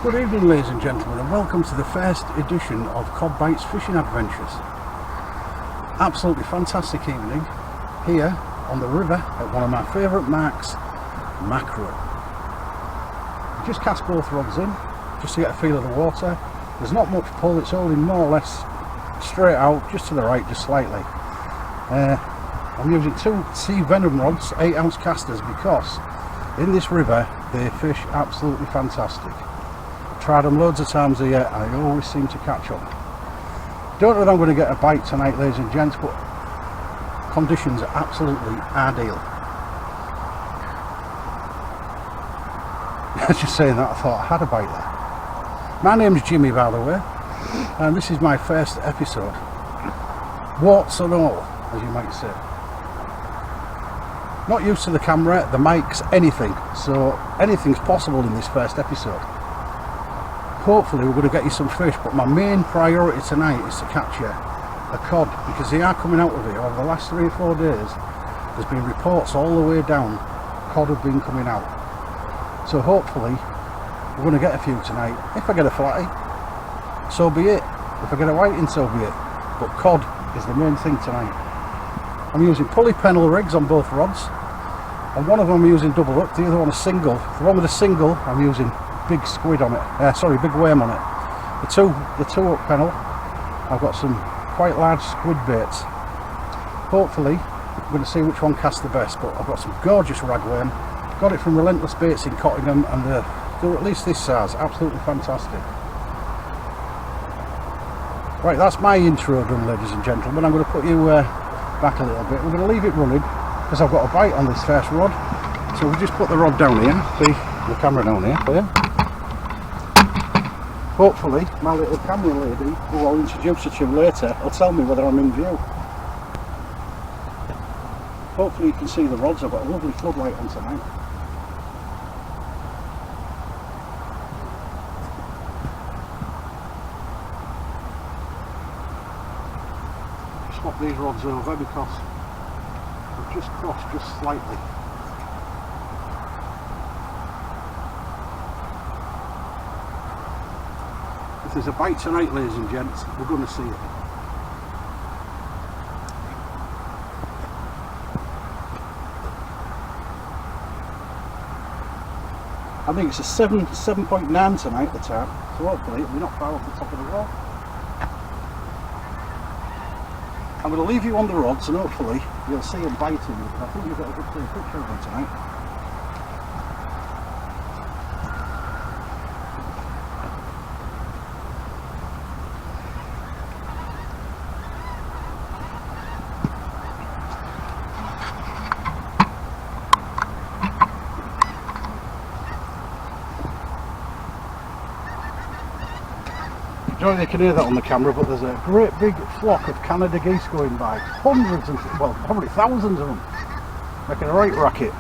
Good evening, ladies and gentlemen, and welcome to the first edition of Cod Bites Fishing Adventures. Absolutely fantastic evening here on the river at one of my favourite marks, MAKRO. Just cast both rods in just to get a feel of the water. There's not much pull, it's holding more or less straight out, just to the right, just slightly. I'm using two sea venom rods, 8-ounce casters, because in this river they fish absolutely fantastic. Tried them loads of times a year and I always seem to catch them. Don't know if I'm going to get a bite tonight, ladies and gents, but conditions are absolutely ideal. Just saying that, I thought I had a bite there. My name's Jimmy, by the way, and this is my first episode. Warts and all, as you might say. Not used to the camera, the mics, anything, so anything's possible in this first episode. Hopefully we're going to get you some fish, but my main priority tonight is to catch you a cod, because they are coming out of it. Over the last 3 or 4 days there's been reports all the way down, cod have been coming out. So hopefully we're going to get a few tonight. If I get a flatty, so be it. If I get a whiting, so be it. But cod is the main thing tonight. I'm using pulley pennel rigs on both rods, and one of them I'm using double up, the other one a single. The one with a single I'm using big squid on it, big worm on it. The two up pennel, I've got some quite large squid baits. Hopefully I'm going to see which one casts the best, but I've got some gorgeous ragworm. Got it from Relentless Baits in Cottingham, and they're at least this size, absolutely fantastic. Right, that's my intro done, ladies and gentlemen. I'm going to put you back a little bit. We're going to leave it running because I've got a bite on this first rod. So we'll just put the rod down here, see the camera down here for you. Hopefully my little camera lady, who I'll introduce you to later, will tell me whether I'm in view. Hopefully you can see the rods. I've got a lovely floodlight on tonight. Swap these rods over because I've just crossed just slightly. If there's a bite tonight, ladies and gents, we're going to see it. I think it's a 7.9 tonight, the time, so hopefully it'll be not far off the top of the wall. I'm going to leave you on the rods and hopefully you'll see them biting, because I think you've got a good clear picture of them tonight. I don't know if you can hear that on the camera, but there's a great big flock of Canada geese going by. Hundreds and, well, probably thousands of them. Making a right racket.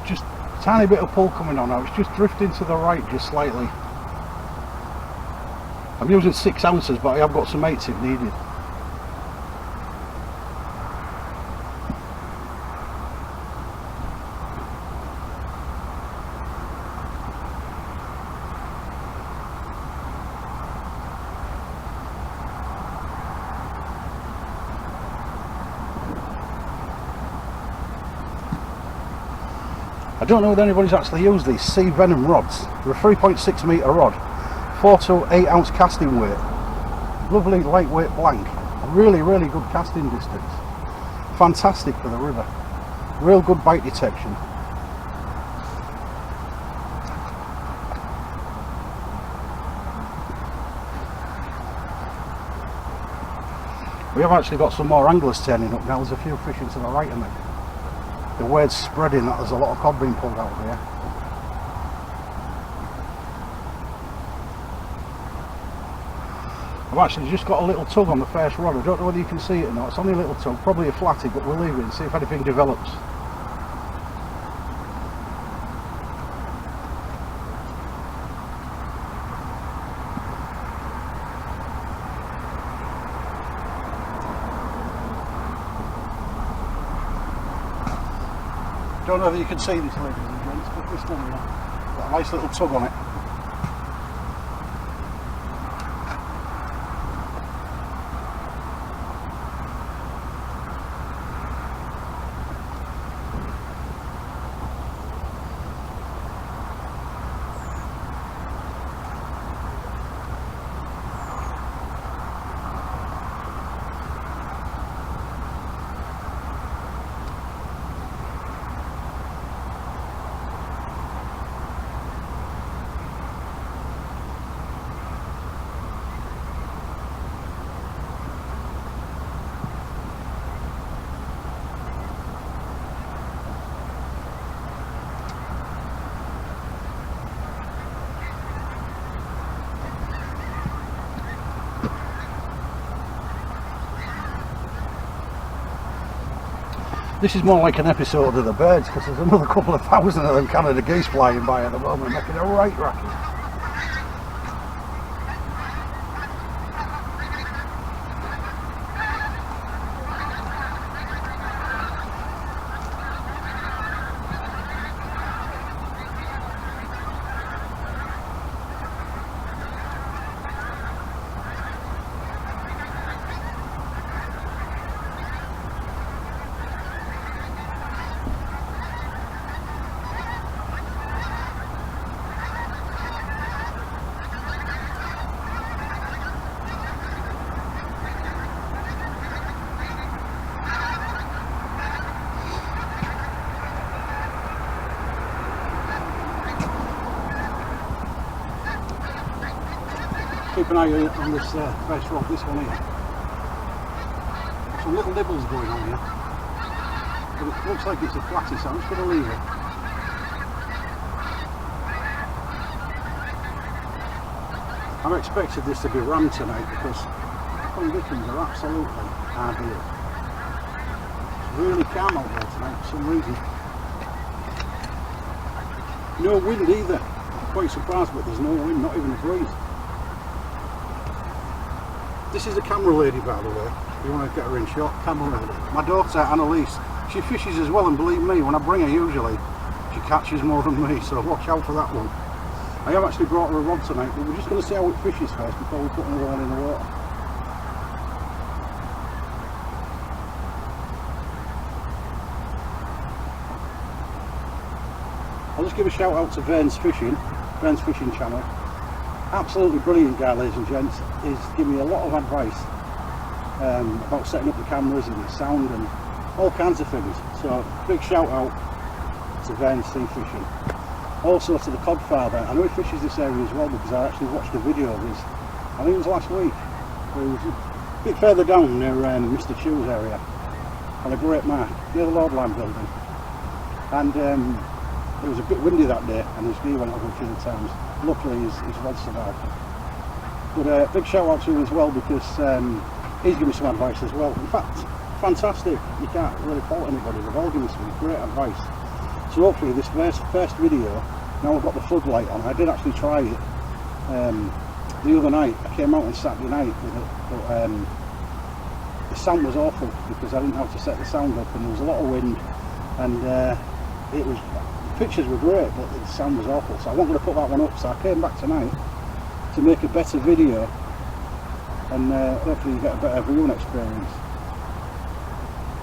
Just a tiny bit of pull coming on now. It's just drifting to the right just slightly. I'm using 6 ounces, but I have got some 8s if needed. I don't know if anybody's actually used these sea venom rods. They're a 3.6 metre rod, 4 to 8 ounce casting weight, lovely lightweight blank, really good casting distance, fantastic for the river, real good bite detection. We have actually got some more anglers turning up now. There's a few fishing to the right of me. The word's spreading that there's a lot of cod being pulled out here. I've actually just got a little tug on the first rod. I don't know whether you can see it or not. It's only a little tug, probably a flatty, but we'll leave it and see if anything develops. Don't know whether you can see this, ladies and gents, but this one here, got a nice little tug on it. This is more like an episode of the birds, because there's another couple of thousand of them Canada geese flying by at the moment, making a right racket. Keep an eye on this first rod, this one here. Some little nibbles going on here, but it looks like it's a flatty, so I'm just going to leave it. I've expected this to be rammed tonight because the conditions are absolutely ideal. It's really calm out there tonight for some reason. No wind either. I'm quite surprised, but there's no wind, not even a breeze. This is a camera lady, by the way. If you want to get her in shot, camera lady. My daughter Annalise, she fishes as well, and believe me, when I bring her usually, she catches more than me, so watch out for that one. I have actually brought her a rod tonight, but we're just going to see how it fishes first before we put another one in the water. I'll just give a shout out to Vern's Fishing channel. Absolutely brilliant guy, ladies and gents. He's given me a lot of advice about setting up the cameras and the sound and all kinds of things. So big shout out to Vern's Fishing. Also to the Codfather. I know he fishes this area as well because I actually watched a video of his, I think it was last week. It was a bit further down near Mr. Chew's area on a great mark near the Lord Line building. And it was a bit windy that day and his gear went over a few times. Luckily his rod survived. But big shout out to him as well because he's given me some advice as well. In fact, fantastic. You can't really fault anybody. They've all given me some great advice. So hopefully this first video, now I've got the floodlight on. I did actually try it the other night. I came out on Saturday night with it, but the sound was awful because I didn't know how to set the sound up, and there was a lot of wind, and the pictures were great, but the sound was awful. So I wasn't going to put that one up. So I came back tonight to make a better video, and hopefully you get a better viewing experience.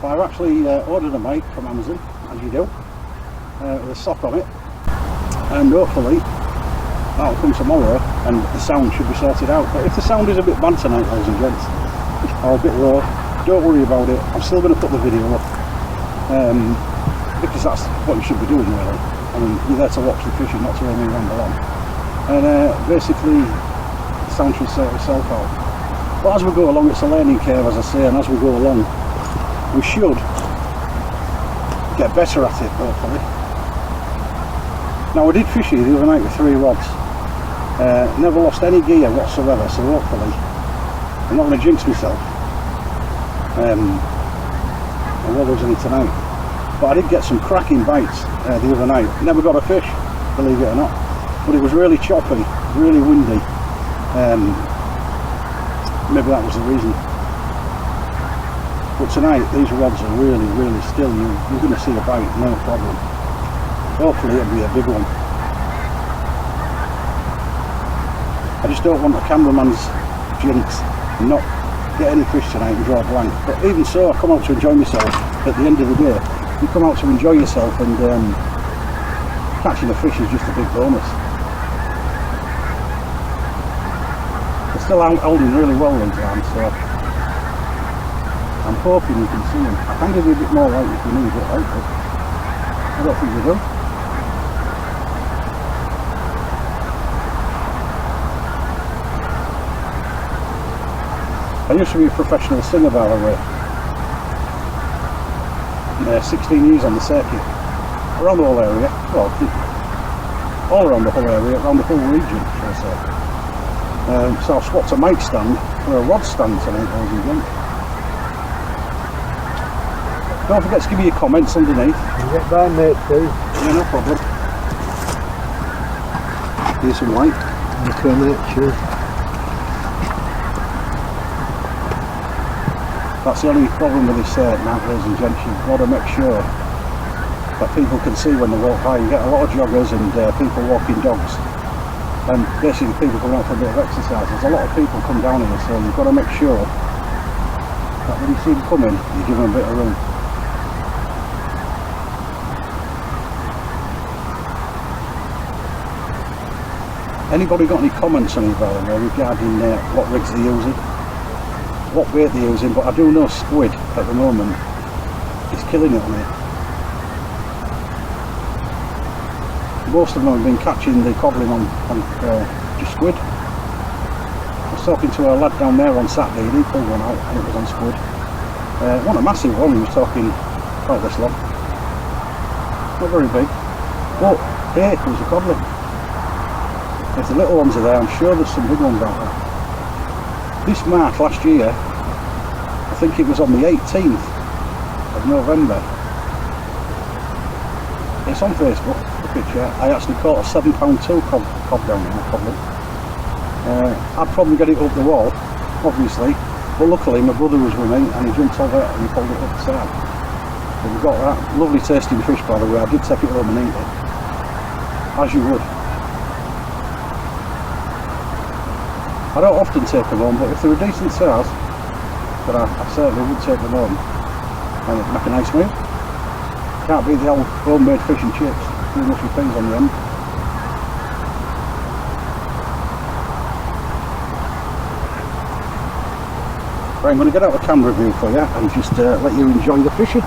But I've actually ordered a mic from Amazon, as you do. with a sock on it, and hopefully that'll come tomorrow and the sound should be sorted out. But if the sound is a bit bad tonight, ladies and gents, or a bit low, don't worry about it. I'm still going to put the video up, because that's what you should be doing really. I mean, you're there to watch the fishing, not to hear me ramble on. And basically the sound should sort itself out. But as we go along, it's a learning curve, as I say, and as we go along we should get better at it, hopefully. Now, I did fish here the other night with 3 rods, never lost any gear whatsoever, so hopefully I'm not going to jinx myself. I won't lose any tonight, but I did get some cracking bites the other night. Never got a fish, believe it or not, but it was really choppy, really windy. Maybe that was the reason. But tonight these rods are really, really still. You're going to see a bite, no problem. Hopefully it'll be a big one. I just don't want the cameraman's jinx not get any fish tonight and draw a blank. But even so, I come out to enjoy myself. At the end of the day, you come out to enjoy yourself, and catching a fish is just a big bonus. They're still holding really well these lines, so I'm hoping you can see them. I can give you a bit more light if you need it, right? But I don't think you do. I used to be a professional singer, by the way. 16 years on the circuit, around the whole area, well, all around the whole area, around the whole region, shall I say. So I swapped a mic stand for a rod stand tonight, ladies and gents. Don't forget to give me your comments underneath. You get by, mate, too. Yeah, no problem. Here's some light. Okay, mate, cheers. That's the only problem with this mount, ladies and gents. You've got to make sure that people can see when they walk by. You get a lot of joggers and people walking dogs, and basically people coming out for a bit of exercise. There's a lot of people come down here, so you've got to make sure that when you see them coming, you give them a bit of room. Anybody got any comments on it, by the way, regarding what rigs they're using, what bait they're using? But I do know squid at the moment is killing it on it. Most of them have been catching the coddling on just squid. I was talking to a lad down there on Saturday, and he pulled one out and it was on squid. Not a massive one, he was talking about this long. Not very big, but here comes the coddling. If the little ones are there, I'm sure there's some big ones out there. This mark last year, I think it was on the 18th of November. It's on Facebook, the picture. I actually caught a 7.2 cod down here, probably. I'd probably get it up the wall, obviously, but luckily my brother was with me and he jumped over and he pulled it up the side. But we got that lovely tasting fish, by the way. I did take it home and eat it, as you would. I don't often take them home, but if they're a decent size, then I certainly would take them home and make a nice meal. Can't beat the old homemade fish and chips, too much things on the end. Right, I'm going to get out the camera view for you and just let you enjoy the fishing.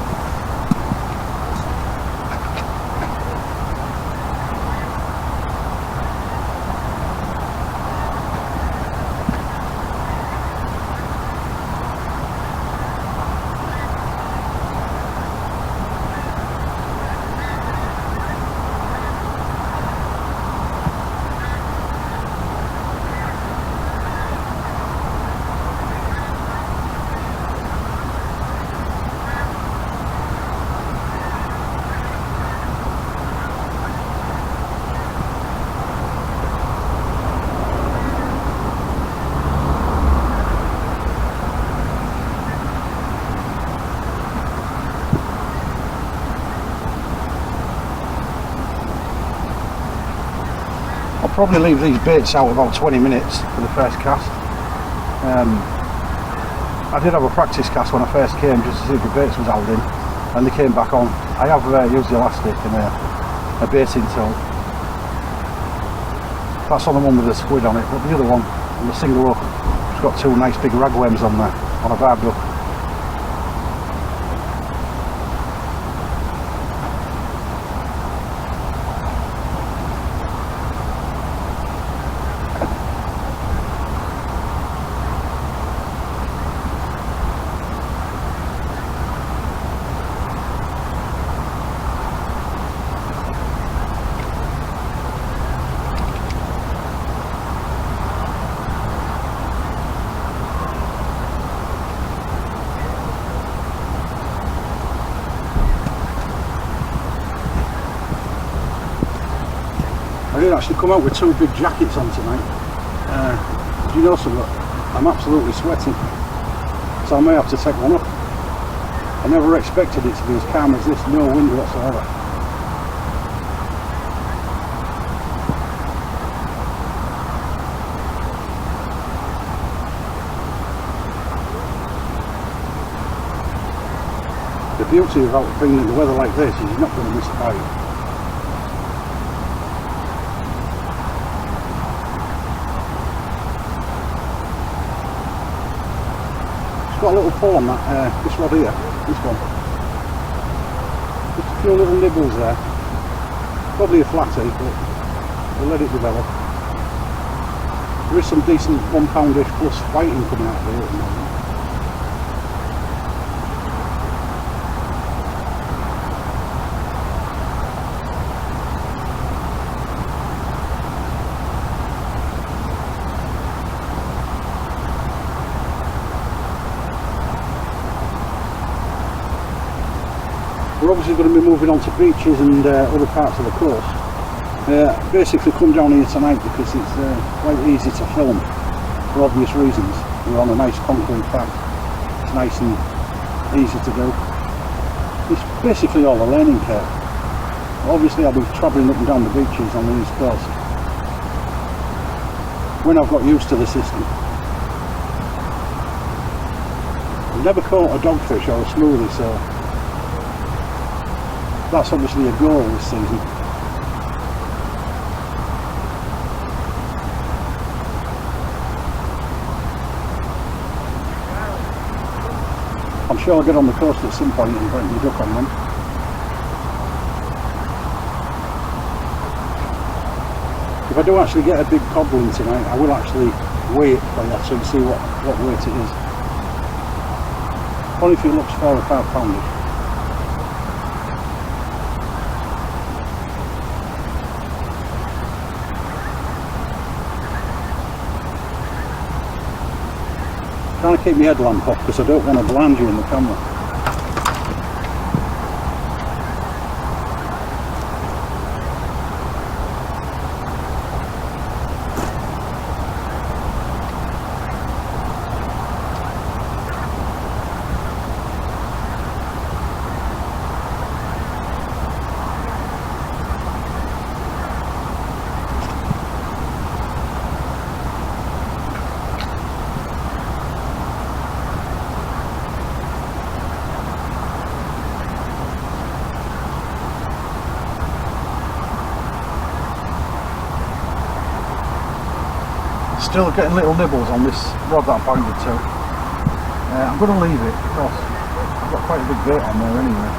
I'll probably leave these baits out about 20 minutes for the first cast. I did have a practice cast when I first came just to see if the baits was holding, and they came back on. I have used the elastic and a baiting tool. That's on the one with the squid on it, but the other one, on the single hook, it's got two nice big ragworms on there, on a barbed hook. I did actually come out with two big jackets on tonight. Do you know something? I'm absolutely sweating, so I may have to take one off. I never expected it to be as calm as this, no wind whatsoever. The beauty about being in the weather like this is you're not going to miss a bite. Got a little pull on that, this rod here, this one. Just a few little nibbles there. Probably a flatty, but we'll let it develop. There is some decent 1 poundish plus fighting coming out of here at the moment. We're obviously going to be moving on to beaches and other parts of the coast. Basically come down here tonight because it's quite easy to film for obvious reasons. We're on a nice concrete path. It's nice and easy to do. It's basically all a learning curve. Obviously I'll be travelling up and down the beaches on the east coast when I've got used to the system. I've never caught a dogfish or a smoothie, so that's obviously a goal this season. I'm sure I'll get on the coast at some point and bring the duck on them. If I do actually get a big codling tonight, I will actually weigh it for you so you can see what weight it is. Only if it looks 4 or 5 poundish. Trying to keep my headlamp off because I don't want to blind you in the camera. Still getting little nibbles on this rod that I pointed to. I'm going to leave it because I've got quite a big bait on there anyway.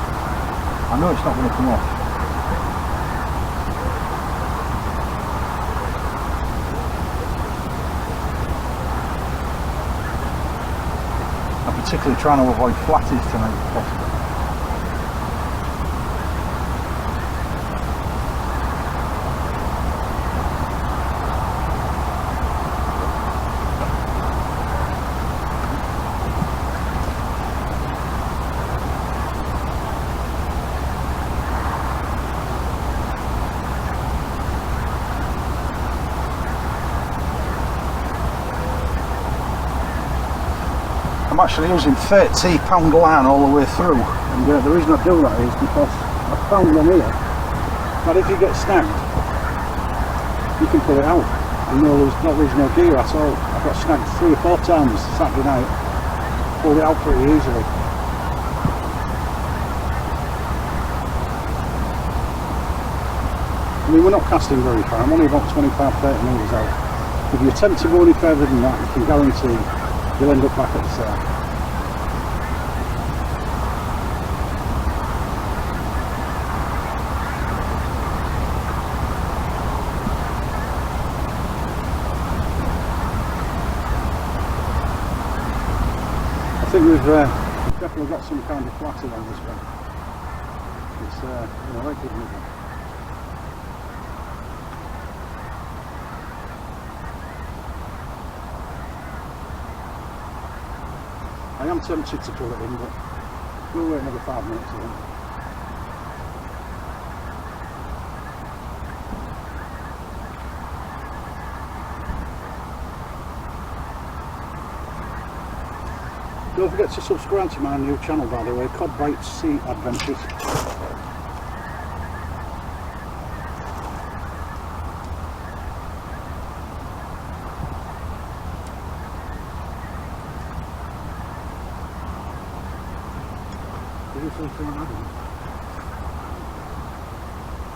I know it's not going to come off. I'm particularly trying to avoid flatties tonight if possible. I'm actually using 30 pound line all the way through, and the reason I do that is because I've found one here that if you get snagged you can pull it out and there's no gear at all. I got snagged 3 or 4 times Saturday night, pulled it out pretty easily. I mean, we're not casting very far, I'm only about 25-30 metres out. If you attempt to go any further than that, you can guarantee you'll end up back at the start. I think we've definitely got some kind of flat on this one. It's right good movement. I am tempted to pull it in, but we'll wait another 5 minutes I think. Don't forget to subscribe to my new channel, by the way, Cod Bites Sea Adventures. Did you see something I didn't?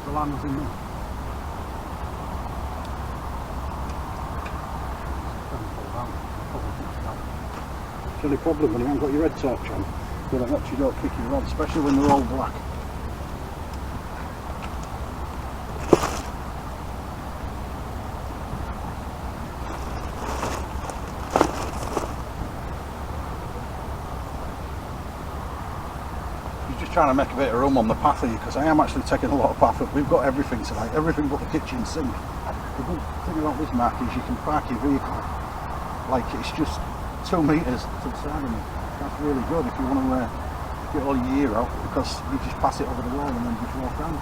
The line was in there. It's only problem when you haven't got your head torch on, so that watch you don't kick your rod, especially when they're all black. You're just trying to make a bit of room on the path here, because I am actually taking a lot of path up. We've got everything tonight, everything but the kitchen sink. The good thing about this mark is you can park your vehicle like it's just 2 metres to the side of me. That's really good if you want to get all your gear out, because you just pass it over the wall and then just walk down.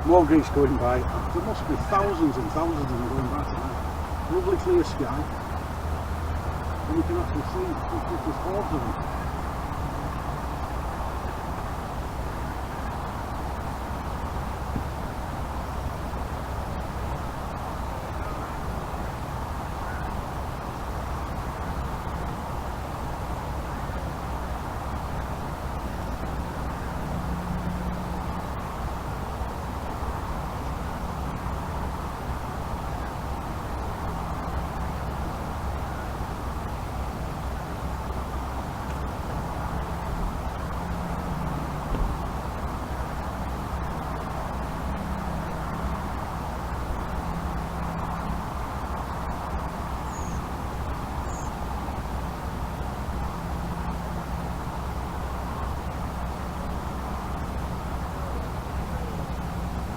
More geese going by. There must be thousands and thousands of them going by tonight. Lovely clear sky. And you can actually see there's hordes of them.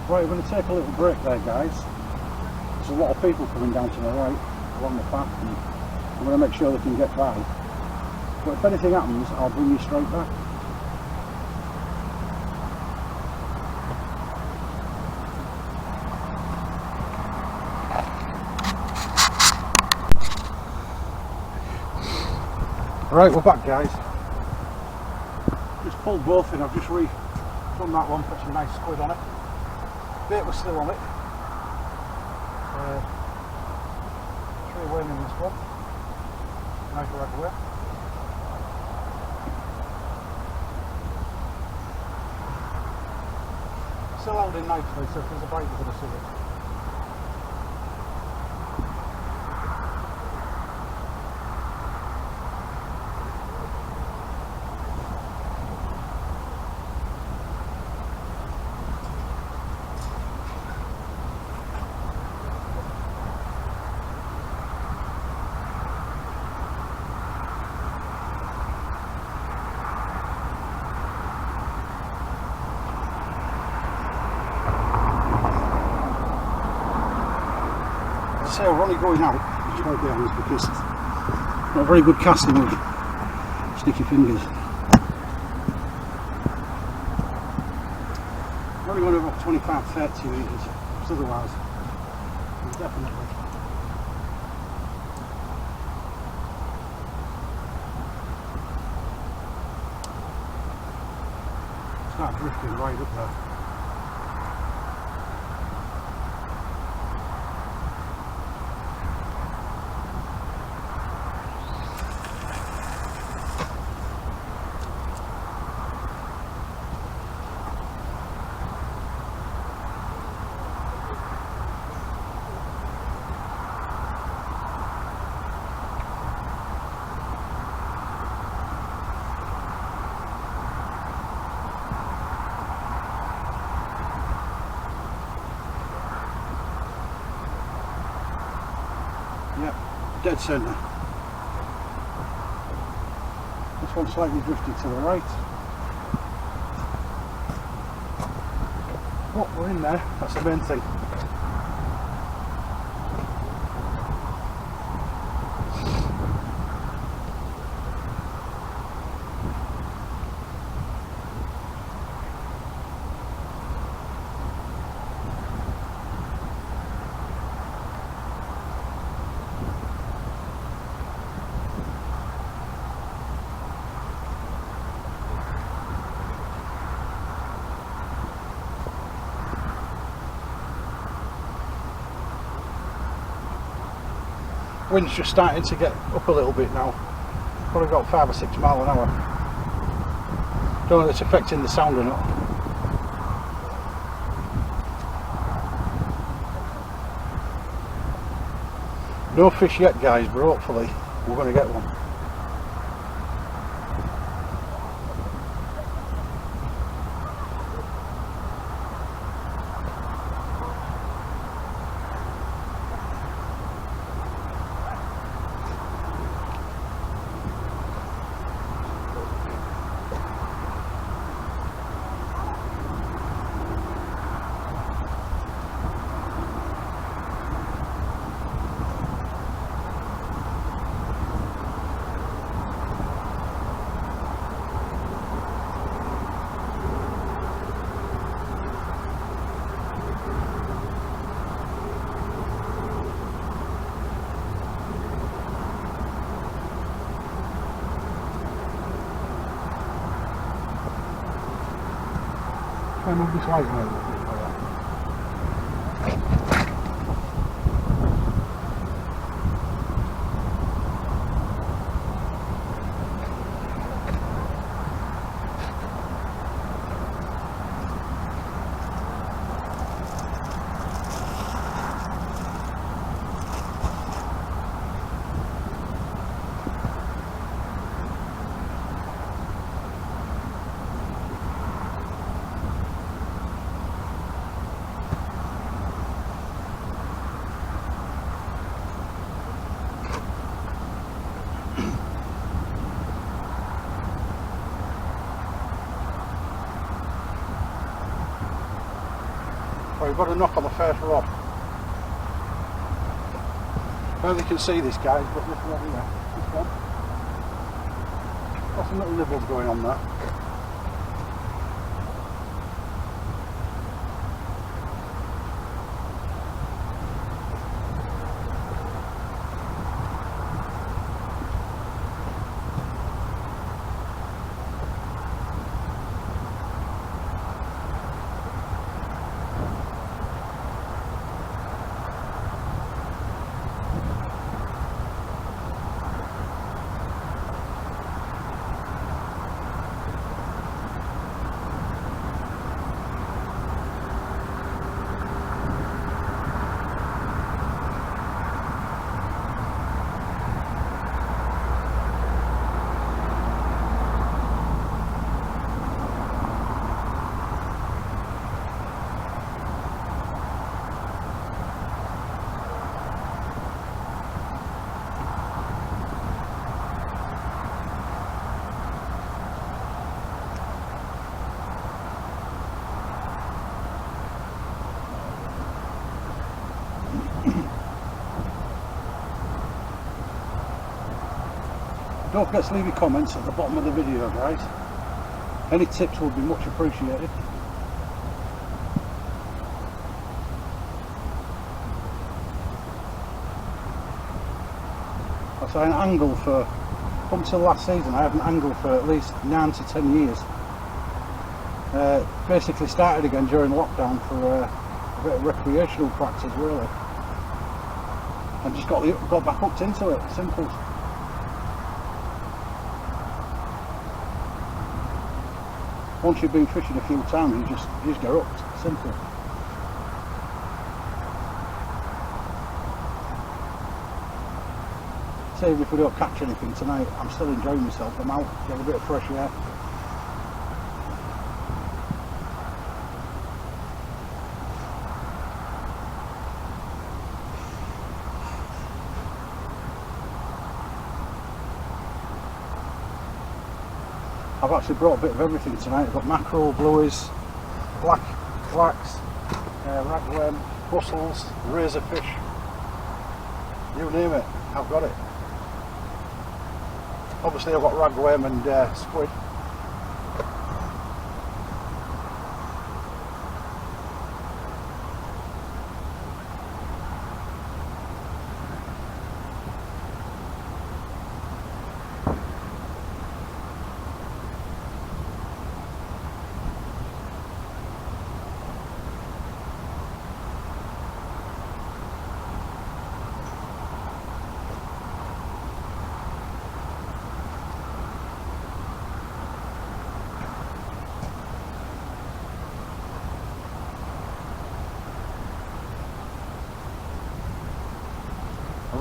Right, we're going to take a little break there, guys. There's a lot of people coming down to the right along the path, and I'm going to make sure they can get by. But if anything happens, I'll bring you straight back. Right, we're back, guys. Just pulled both in. I've just done that one, put some nice squid on it. Bait was still on it. Tree weighing in this one. Nice regular. Still holding nicely, so if there's a bite you're going to see it. say we're only going out, which won't be honest, because it's not very good casting with sticky fingers. We're only going to about 25-30 metres, because otherwise we'll definitely start drifting right up there. Yep, dead centre. This one slightly drifted to the right. What, we're in there, that's the main thing. Wind's just starting to get up a little bit now. Probably got 5 or 6 mile an hour. Don't know if it's affecting the sound or not. No fish yet, guys, but hopefully we're going to get one. Try and move this light now. We've got a knock on the first rod. Well, you can see this, guys, but this rod here, this one, got some little nibbles going on there. Don't forget to leave your comments at the bottom of the video, guys. Any tips would be much appreciated. So I haven't angled for, up until last season, I haven't angled for at least 9 to 10 years. Basically started again during lockdown for a bit of recreational practice, really. And just got back hooked into it, simple. Once you've been fishing a few times, you just get hooked, simple. Even if we don't catch anything tonight, I'm still enjoying myself. I'm out, getting a bit of fresh air. I've actually brought a bit of everything tonight. I've got mackerel, blueies, blacks, ragworm, mussels, razorfish, you name it, I've got it. Obviously I've got ragworm and squid.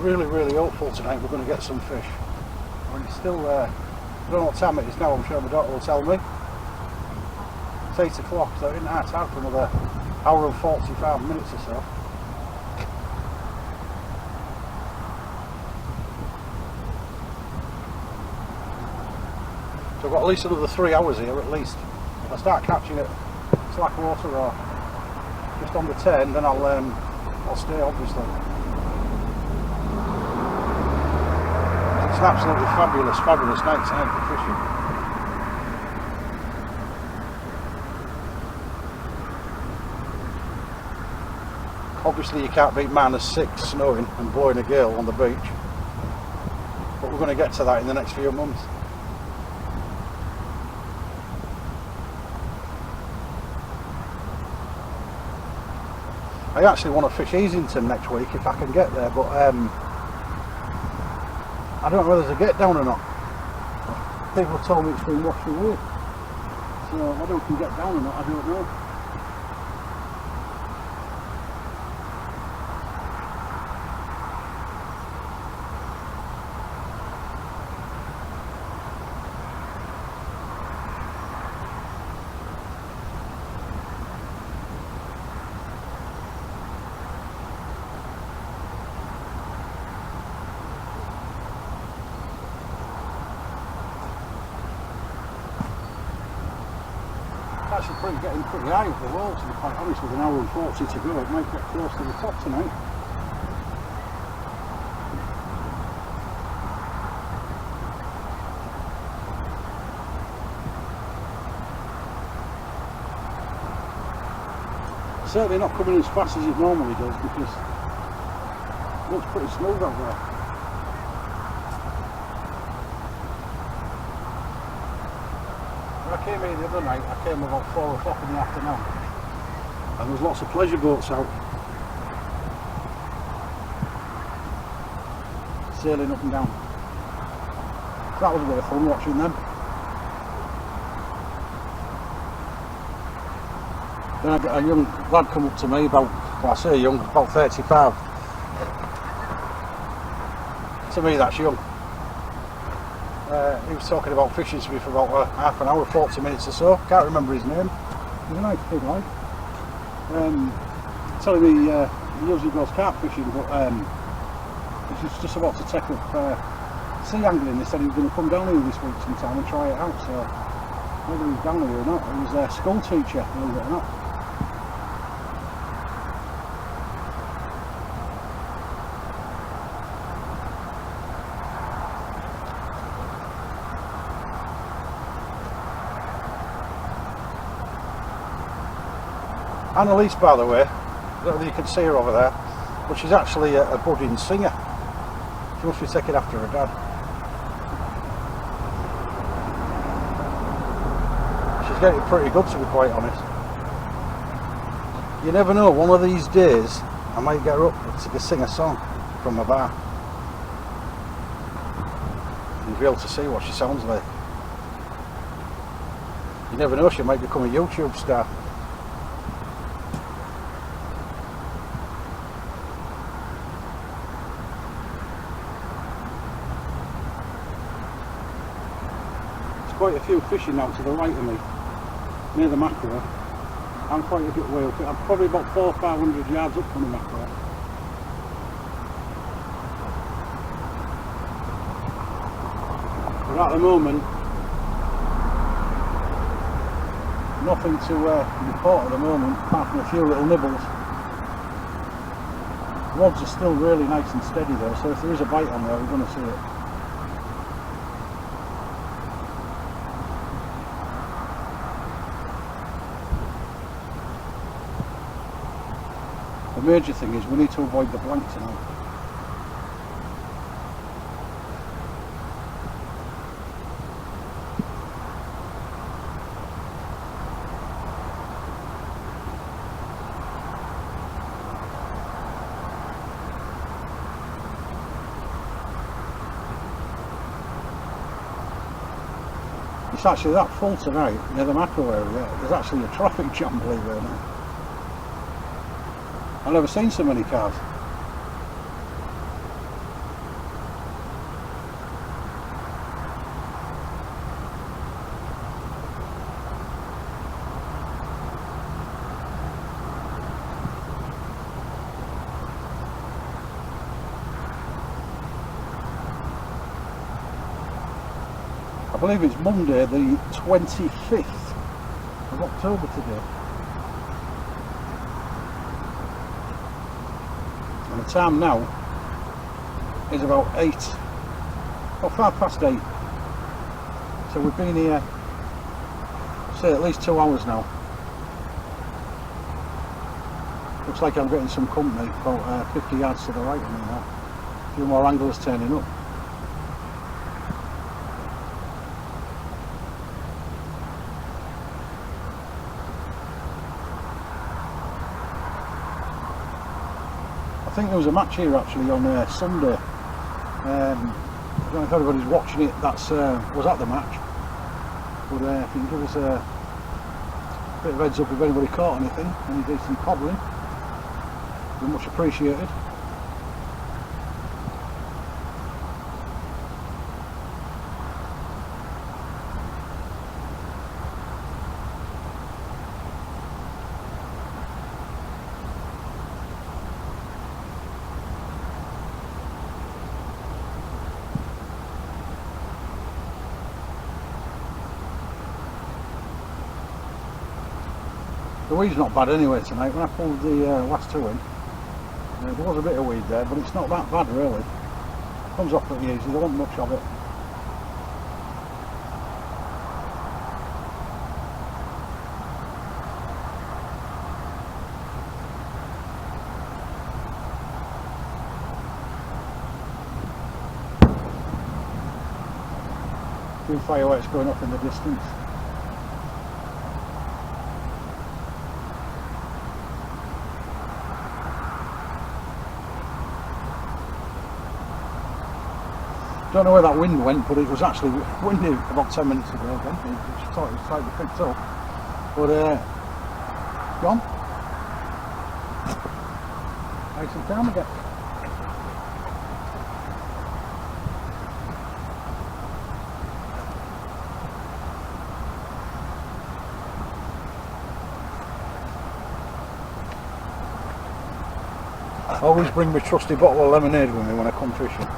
Really hopeful tonight we're going to get some fish. I mean, it's still, I don't know what time it is now, I'm sure my daughter will tell me. It's 8 o'clock, so it isn't hard out for another hour and 45 minutes or so. So I've got at least another 3 hours here at least. If I start catching it slack water or just on the turn, then I'll stay, obviously. It's an absolutely fabulous night tonight for fishing. Obviously you can't beat -6 snowing and blowing a gale on the beach, but we're going to get to that in the next few months. I actually want to fish Easington next week if I can get there, but I don't know whether there's a get down or not. People have told me it's been washed away, so whether we can get down or not, I don't know. Actually getting pretty high up the wall, to be quite honest, with an hour and 40 to go. It might get close to the top tonight. Certainly not coming as fast as it normally does because it looks pretty smooth out there. I came here the other night, I came about 4 o'clock in the afternoon and there was lots of pleasure boats out sailing up and down. So that was a bit of fun watching them. Then I got a young lad come up to me, about, well I say young, about 35. To me that's young. He was talking about fishing to me for about half an hour, 40 minutes or so. Can't remember his name. He's a nice big lad. Telling me he usually goes carp fishing, but he's just about to take up sea angling. He said he was going to come down here this week sometime and try it out. So whether he's down here or not, he was a school teacher, believe it or not. Annalise, by the way, I don't know if you can see her over there, but she's actually a budding singer. She must be taken after her dad. She's getting pretty good, to be quite honest. You never know, one of these days I might get her up to sing a song from a bar. You'll be able to see what she sounds like. You never know, she might become a YouTube star. There's quite a few fishing out to the right of me, near the MAKRO. I'm quite a bit way up. I'm probably about 400 or 500 yards up from the MAKRO. But at the moment, nothing to report at the moment, apart from a few little nibbles. Rods are still really nice and steady though, so if there is a bite on there, we're going to see it. The major thing is we need to avoid the blank tonight. It's actually that full tonight near the MAKRO area. There's actually a traffic jam, believe it or not. I've never seen so many cars. I believe it's Monday the 25th of October today. And the time now is about 5:08. So we've been here, say, at least 2 hours now. Looks like I'm getting some company about 50 yards to the right of me now. A few more anglers turning up. I think there was a match here actually on Sunday. I don't know if everybody's watching it that's was at the match, but if you can give us a bit of heads up if anybody caught anything, any decent cobbling, be much appreciated. The weed's not bad anyway tonight. When I pulled the last two in, there was a bit of weed there, but it's not that bad really. Comes off pretty easy, there wasn't much of it. A few fireworks going off in the distance. Don't know where that wind went, but it was actually windy about 10 minutes ago again. I just thought it was slightly picked up. But, go on. Nice and calm again. I always bring my trusty bottle of lemonade with me when I come fishing.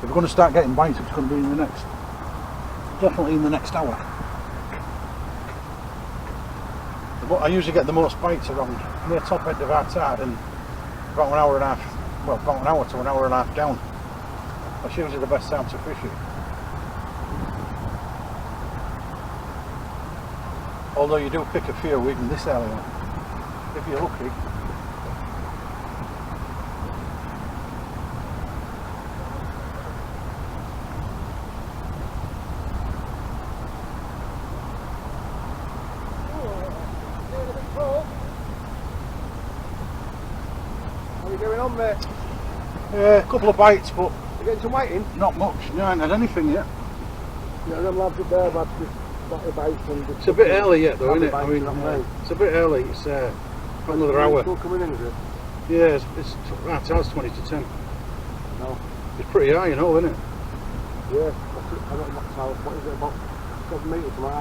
If we're going to start getting bites, it's going to be in the next, definitely in the next hour. but I usually get the most bites around near top end of our tide and about an hour and a half, well, about an hour to an hour and a half down. That's usually the best time to fish it. Although you do pick a few even this early on, if you're lucky. What are you going on, mate? A couple of bites, but You getting some whiting? not much. No, I ain't had anything yet. Yeah, them lads up there, lads, just got the bites and... It's a bit early yet though, isn't it? I bites, mean, haven't they? it's a bit early. It's another hour. Still coming in, is it? Yeah, it's right, it's 20 to 10. No. It's pretty high, you know, isn't it? Yeah. What's it? I don't know what is it, about 7 metres or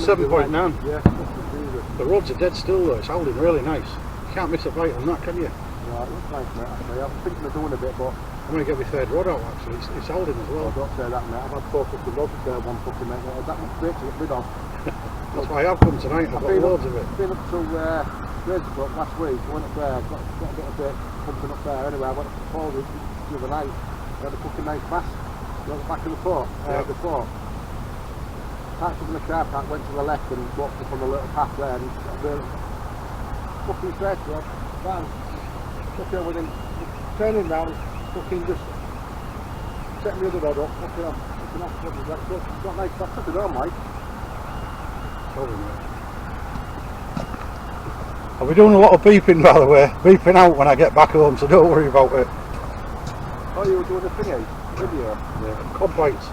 something? 7.9. Yeah, that's easy. The rods are dead still though. It's holding really nice. You can't miss a bite on that, can you? Yeah, it looks nice, mate, actually. I'm thinking of doing a bit, but... I'm going to get my third rod out actually. It's holding as well. Oh, don't say that, mate. I've had 4 fucking rods there, one fucking mate. That much great to get rid of. That's why I've come tonight. I've got loads of it. I've been up to Razorcrook last week. I went up there, got a bit of bait pumping up there. Anyway, I went up to Paul the other night. We had a fucking nice bass. At the back of the fort. The fort. Parked up in the car park, went to the left and walked up on the little path there and got a real fucking straight rod. Bang. Took it with him. Turning round, fucking just setting the other rod up, fucking off. Fucking off. It's got nice bass. Took it on, Mike. I'll be doing a lot of beeping, by the way. Beeping out when I get back home, so don't worry about it. Oh, you were doing a thingy? Video? Yeah. Cod bites,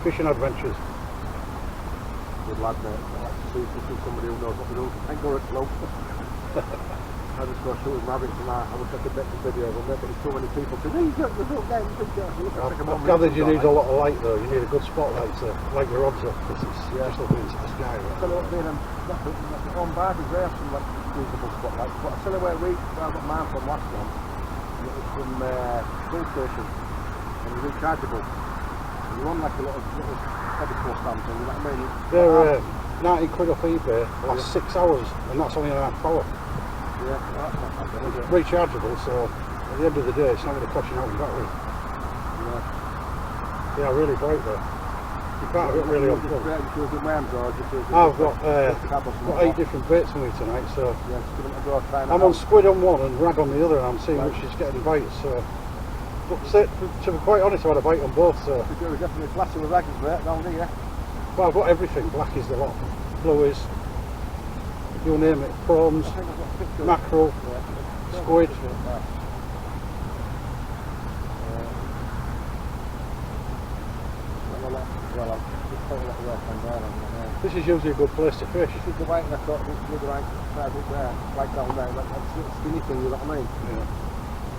fishing adventures. Good lad, mate. I like to see somebody who knows what they're doing. Ain't got it slow. I just go shooting rabbits and that. I wish I could make the video, but maybe there's too many people saying, hey, you don't get it. I've gathered you need a lot of light though. You need a good spotlight to light your rods up because it's just looking into the sky. Right? So look, being on Barbie, they have some like reasonable spotlights, but I tell you where I got mine from last one, and it was from Bull Station, and it's rechargeable. And you run like a little pedestal stand thing, you know what I mean? They're 90 quid off eBay, lasts 6 hours, and that's only an half hour. Yeah, well, that's not bad, is it? Rechargeable, so at the end of the day, it's not going to cost you out in battery. Yeah. They are really bright though. You can't have it really on full. I've got 8 different baits for me tonight, so yeah, just give it a go, I'm on squid on one and rag on the other, and I'm seeing which is getting bites. So, but to be quite honest, I've had a bite on both. So you're definitely flashing with raggers, mate, down here. Well, I've got everything. Black is the lot, blueies, you name it, prawns, mackerel, squid. This is usually a good place to fish. This is the white I thought this was the right side up there, right down there, like that skinny thing, you know what I mean? Yeah.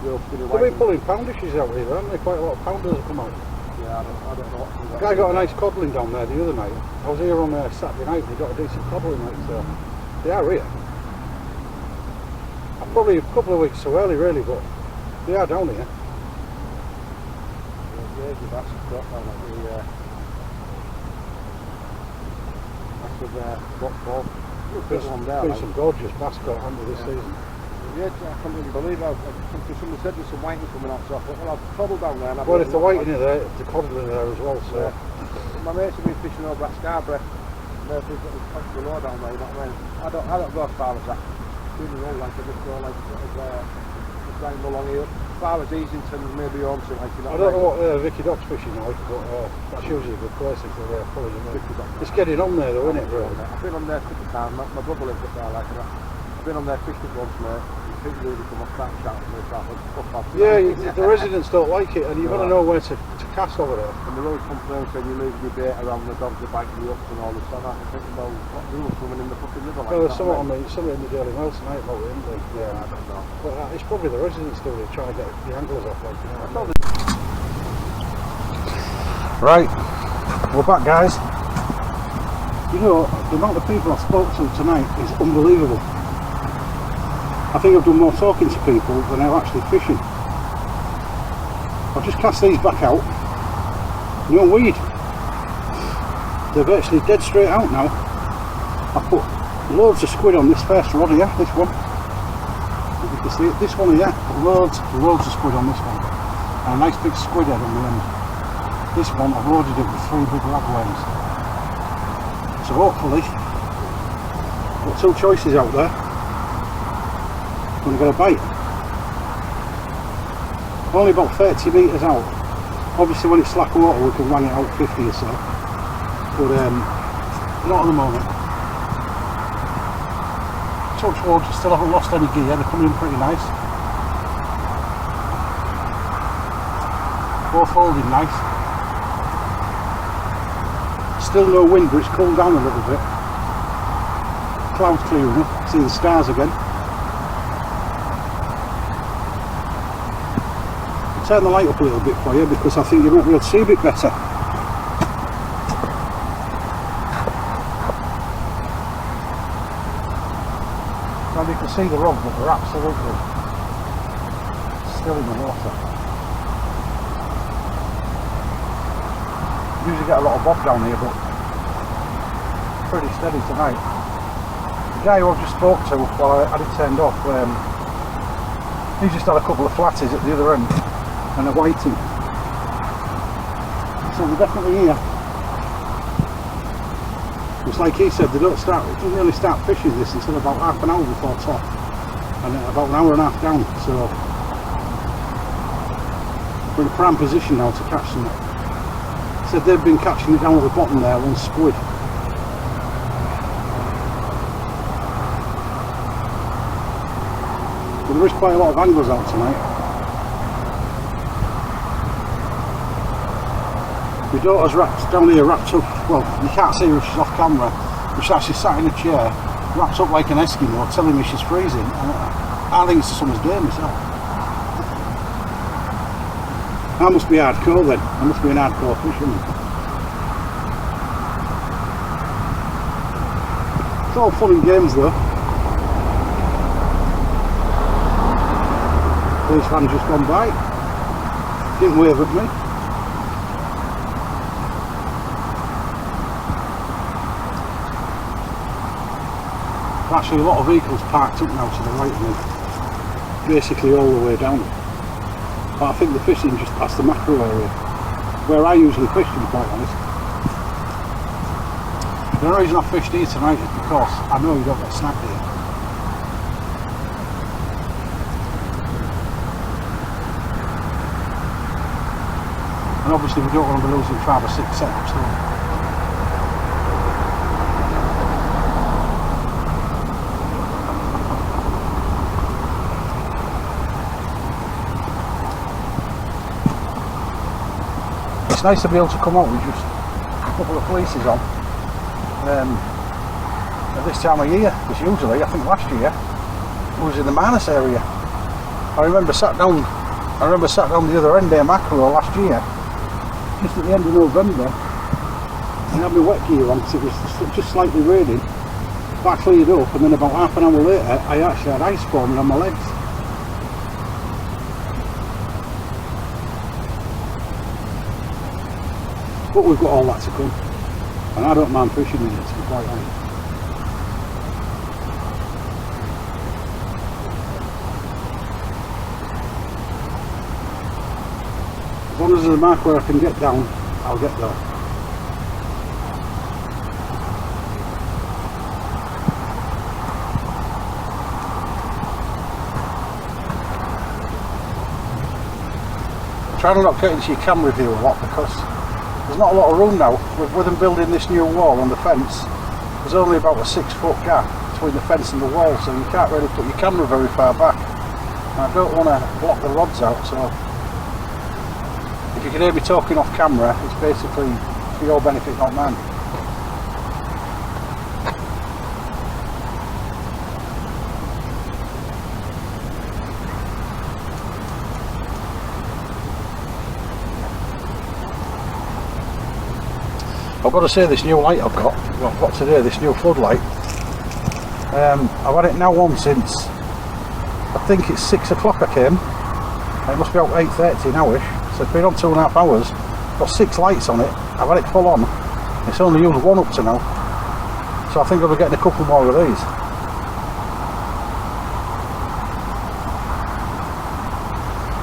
Real skinny They've been pulling poundishes out here, haven't they? Quite a lot of pounders have come out. Yeah, I don't know what. The guy got a nice codling down there the other night. I was here on Saturday night and he got a decent codling, like, so they are here. I'm probably a couple of weeks too early really, but they are down here. There's the bass got down at the box ball. There's been some gorgeous bass caught under this season. Yeah, I can't really believe it. Somebody said there's some whiting coming out, so I thought, well, I'll toddle down there. And well, if the whiting are there, the codling are there as well, so... Yeah. My mates have been fishing over at Scarborough, and they've got this extra load down there, you know what I mean? I don't go as far as that. Doing the old, like, I just go, like, sort of, just riding along here. As far as Easington, maybe home to, like, you know I don't know what Vicky Dock's fishing like, but that's usually a good place if they're pulling them in. It's getting on there though, isn't it, really? I've been on there a couple of times, my brother lives up there, like, I've been on there fishing once, mate. People really come up that shouting me, yeah, the residents don't like it, and you've got to know where to cast over there. And the road complaints saying you leave your bait around the dogs are biting you up and all this and that. I'm thinking, well, what rules swimming in the fucking river like well, there's that? something in the Daily Mail tonight about it, isn't there? Yeah, I don't know. But it's probably the residents still trying to get the anglers off, like, you know. Right, we're back, guys. You know, the amount of people I spoke to tonight is unbelievable. I think I've done more talking to people than I've actually fishing. I've just cast these back out. No weed. They're virtually dead straight out now. I put Loads of squid on this first rod here, this one. You can see it, this one here, loads of squid on this one. And a nice big squid head on the end. This one I've loaded it with 3 big ragworms. So hopefully, got 2 choices out there. I'm going to get a bite. Only about 30 metres out. Obviously when it's slack water we can wang it out 50 or so. But not at the moment. Touch wood, still haven't lost any gear, they're coming in pretty nice. Both holding nice. Still no wind, but it's cooled down a little bit. Clouds clearing up, see the stars again. I'll turn the light up a little bit for you because I think you might be able to see a bit better. And you can see the rod, but they're absolutely still in the water. Usually get a lot of bob down here, but pretty steady tonight. The guy who I've just spoke to while I had it turned off, he just had a couple of flatties at the other end and a whiting. So they're definitely here. It's like he said, it doesn't really start fishing this until about half an hour before top, and about an hour and a half down, so we're in a prime position now to catch them. He said they've been catching it down at the bottom there, one squid. But there is quite a lot of anglers out tonight. My daughter's down here wrapped up, well you can't see her if she's off camera, but she's actually sat in a chair, wrapped up like an Eskimo, telling me she's freezing. I think it's a summer's day myself. I must be hardcore then, I must be an hardcore fisherman. It's all fun and games though. Police van just gone by, didn't wave at me. Actually a lot of vehicles parked up now to the right of me, basically all the way down. But I think the fishing just past the MAKRO area, where I usually fish to be quite honest. The only reason I fished here tonight is because I know you don't get snagged here. And obviously we don't want to be losing 5 or 6 setups here. It's nice to be able to come out with just a couple of fleeces on at this time of year, because usually, I think last year, it was in the Manus area. I remember sat down the other end there, MAKRO, last year, just at the end of November, and I had my wet gear on because it was just slightly raining. That cleared up, and then about half an hour later, I actually had ice forming on my legs. But we've got all that to come, and I don't mind fishing in it, to be quite honest. As long as there's a mark where I can get down, I'll get there. Try to not get into your camera view a lot because there's not a lot of room now. With them building this new wall and the fence, there's only about a 6-foot gap between the fence and the wall, so you can't really put your camera very far back. And I don't want to block the rods out, so if you can hear me talking off camera, it's basically for your benefit, not mine. I've got to say, this new light I've got today, this new floodlight, I've had it now on since, I think it's 6 o'clock I came, it must be about 8:30 nowish, so it's been on 2.5 hours, got 6 lights on it, I've had it full on, it's only used 1 up to now, So I think I'll be getting a couple more of these.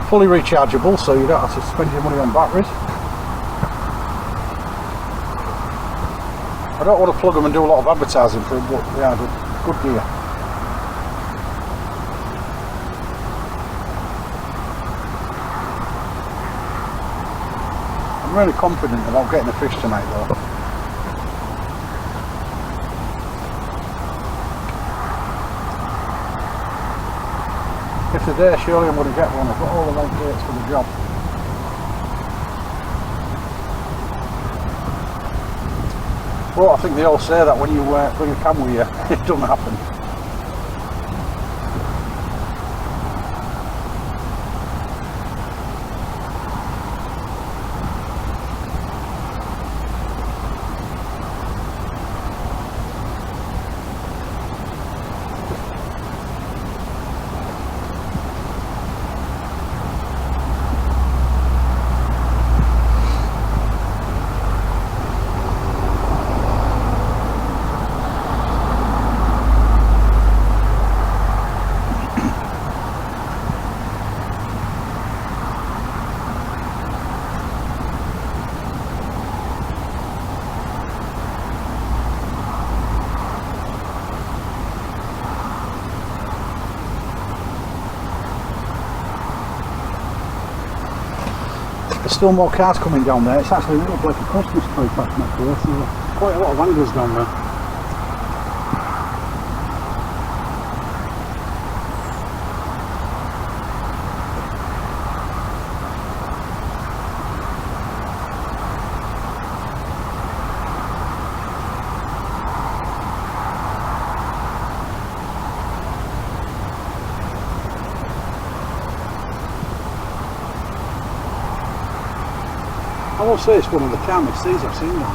Fully rechargeable, so you don't have to spend your money on batteries. I don't want to plug them and do a lot of advertising for them, but they are good gear. I'm really confident about getting a fish tonight though. If they're there, surely I'm going to get one. I've got all the right dates for the job. Well, I think they all say that when you bring a cam with you, it doesn't happen. There's still more cars coming down there. It's actually a little bit like a Christmas tree past MAKRO, so quite a lot of anglers down there. I will say it's one of the calmest seas I've seen now.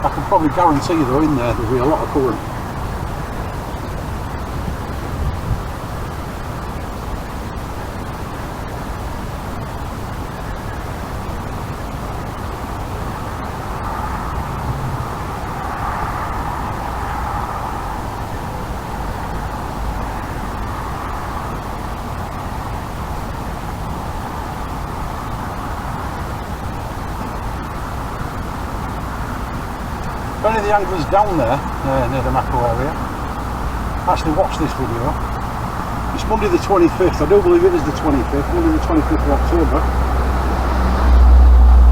I can probably guarantee though in there there'll be a lot of current. If any of the anglers down there, near the MAKRO area, actually watch this video. It's Monday the 25th, I do believe it is the 25th, Monday the 25th of October.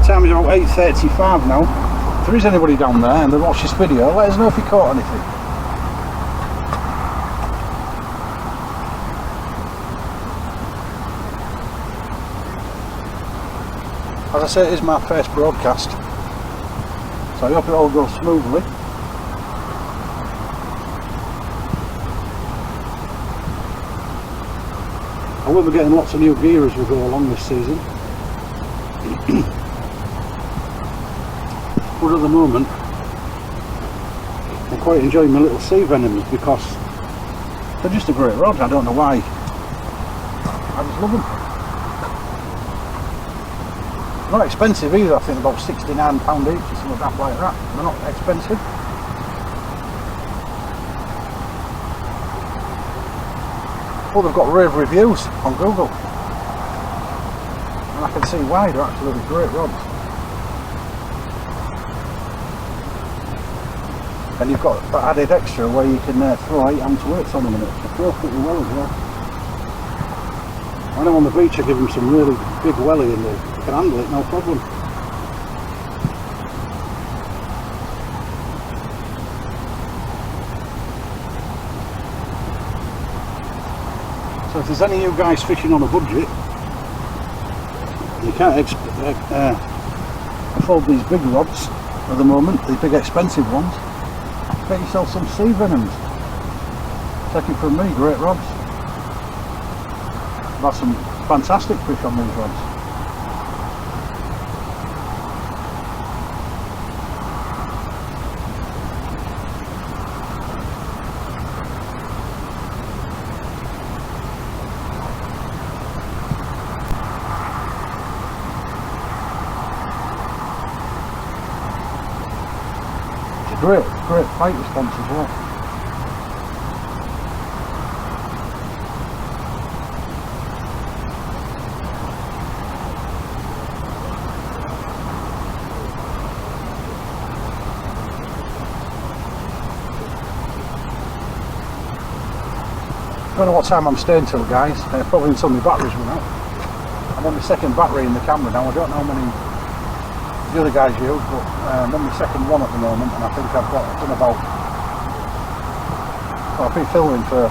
Time is about 8:35 now. If there is anybody down there and they watch this video, let us know if you caught anything. As I say, it is my first broadcast. So I hope it all goes smoothly. I will be getting lots of new gear as we go along this season. But at the moment, I'm quite enjoying my little sea venoms because they're just a great rod. I don't know why. I just love them. Not expensive either, I think about £69 each or something like that. They're not expensive. Well, they've got rave reviews on Google. And I can see why, they're absolutely great rods. And you've got that added extra where you can throw 8 ounce weights on them and it throws pretty well as well. When I'm on the beach I give them some really big welly and they can handle it no problem. So if there's any of you guys fishing on a budget, you can't afford these big rods at the moment, these big expensive ones, get yourself some sea venoms. Take it from me, great rods. I've had some fantastic fish on these rods. great fight response as well. I don't know what time I'm staying till, guys. Probably until my batteries run out. I'm on my second battery in the camera now. I don't know how many the other guys use, but I'm on my second one at the moment, and I think I've done about. Well, I've been filming for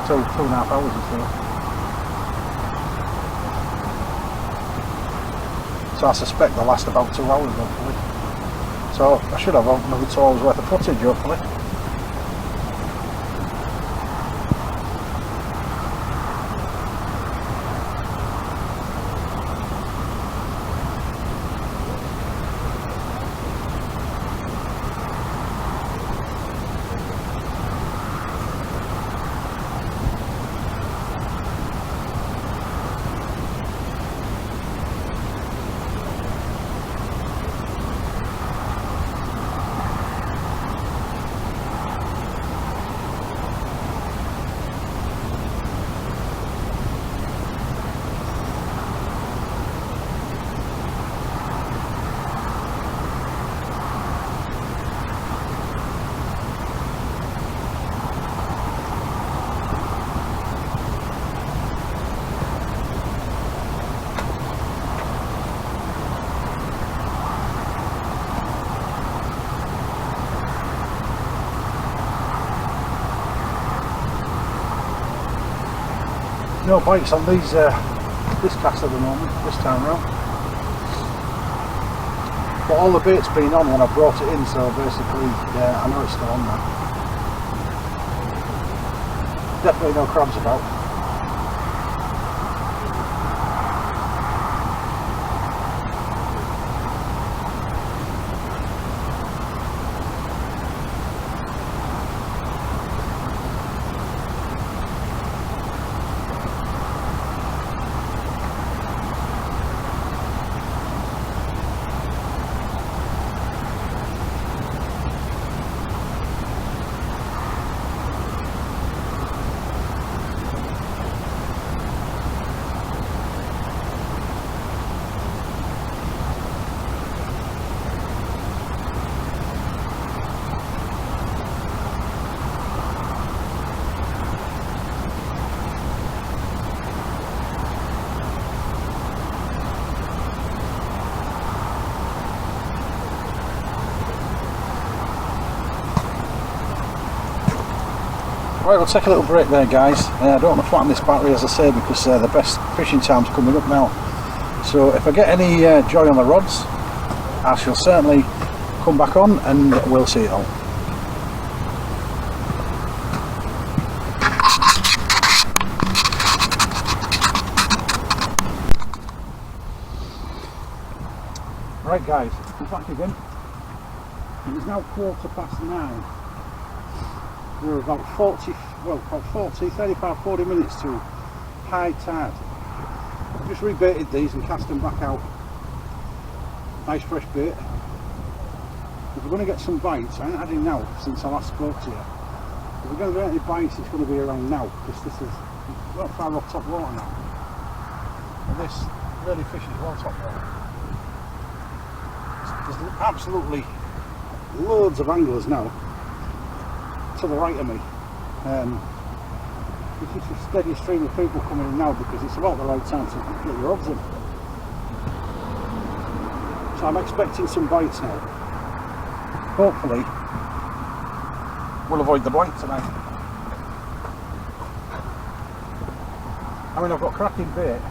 two and a half hours or so. So I suspect they'll last about 2 hours, hopefully. So I should have another 2 hours worth of footage, hopefully. No bites on these this cast at the moment, this time round. But all the bait's been on when I brought it in, so basically, yeah, I know it's still on now. Definitely no crabs about. Right, we'll take a little break there, guys. I don't want to flatten this battery, as I say, because the best fishing time's coming up now. So if I get any joy on the rods, I shall certainly come back on and we'll see it all. Right, guys, we're back again. It is now 9:15. We're about 35-40 minutes to high tide. I've just rebaited these and cast them back out. Nice fresh bait. If we're going to get some bites, I ain't had any now since I last spoke to you. If we're going to get any bites, it's going to be around now, because this is not far off top water now. And this really fishes well top water. There's absolutely loads of anglers now to the right of me. It's just a steady stream of people coming in now because it's about the right time to get your odds in. So I'm expecting some bites now. Hopefully we'll avoid the blank tonight. I mean, I've got cracking bait.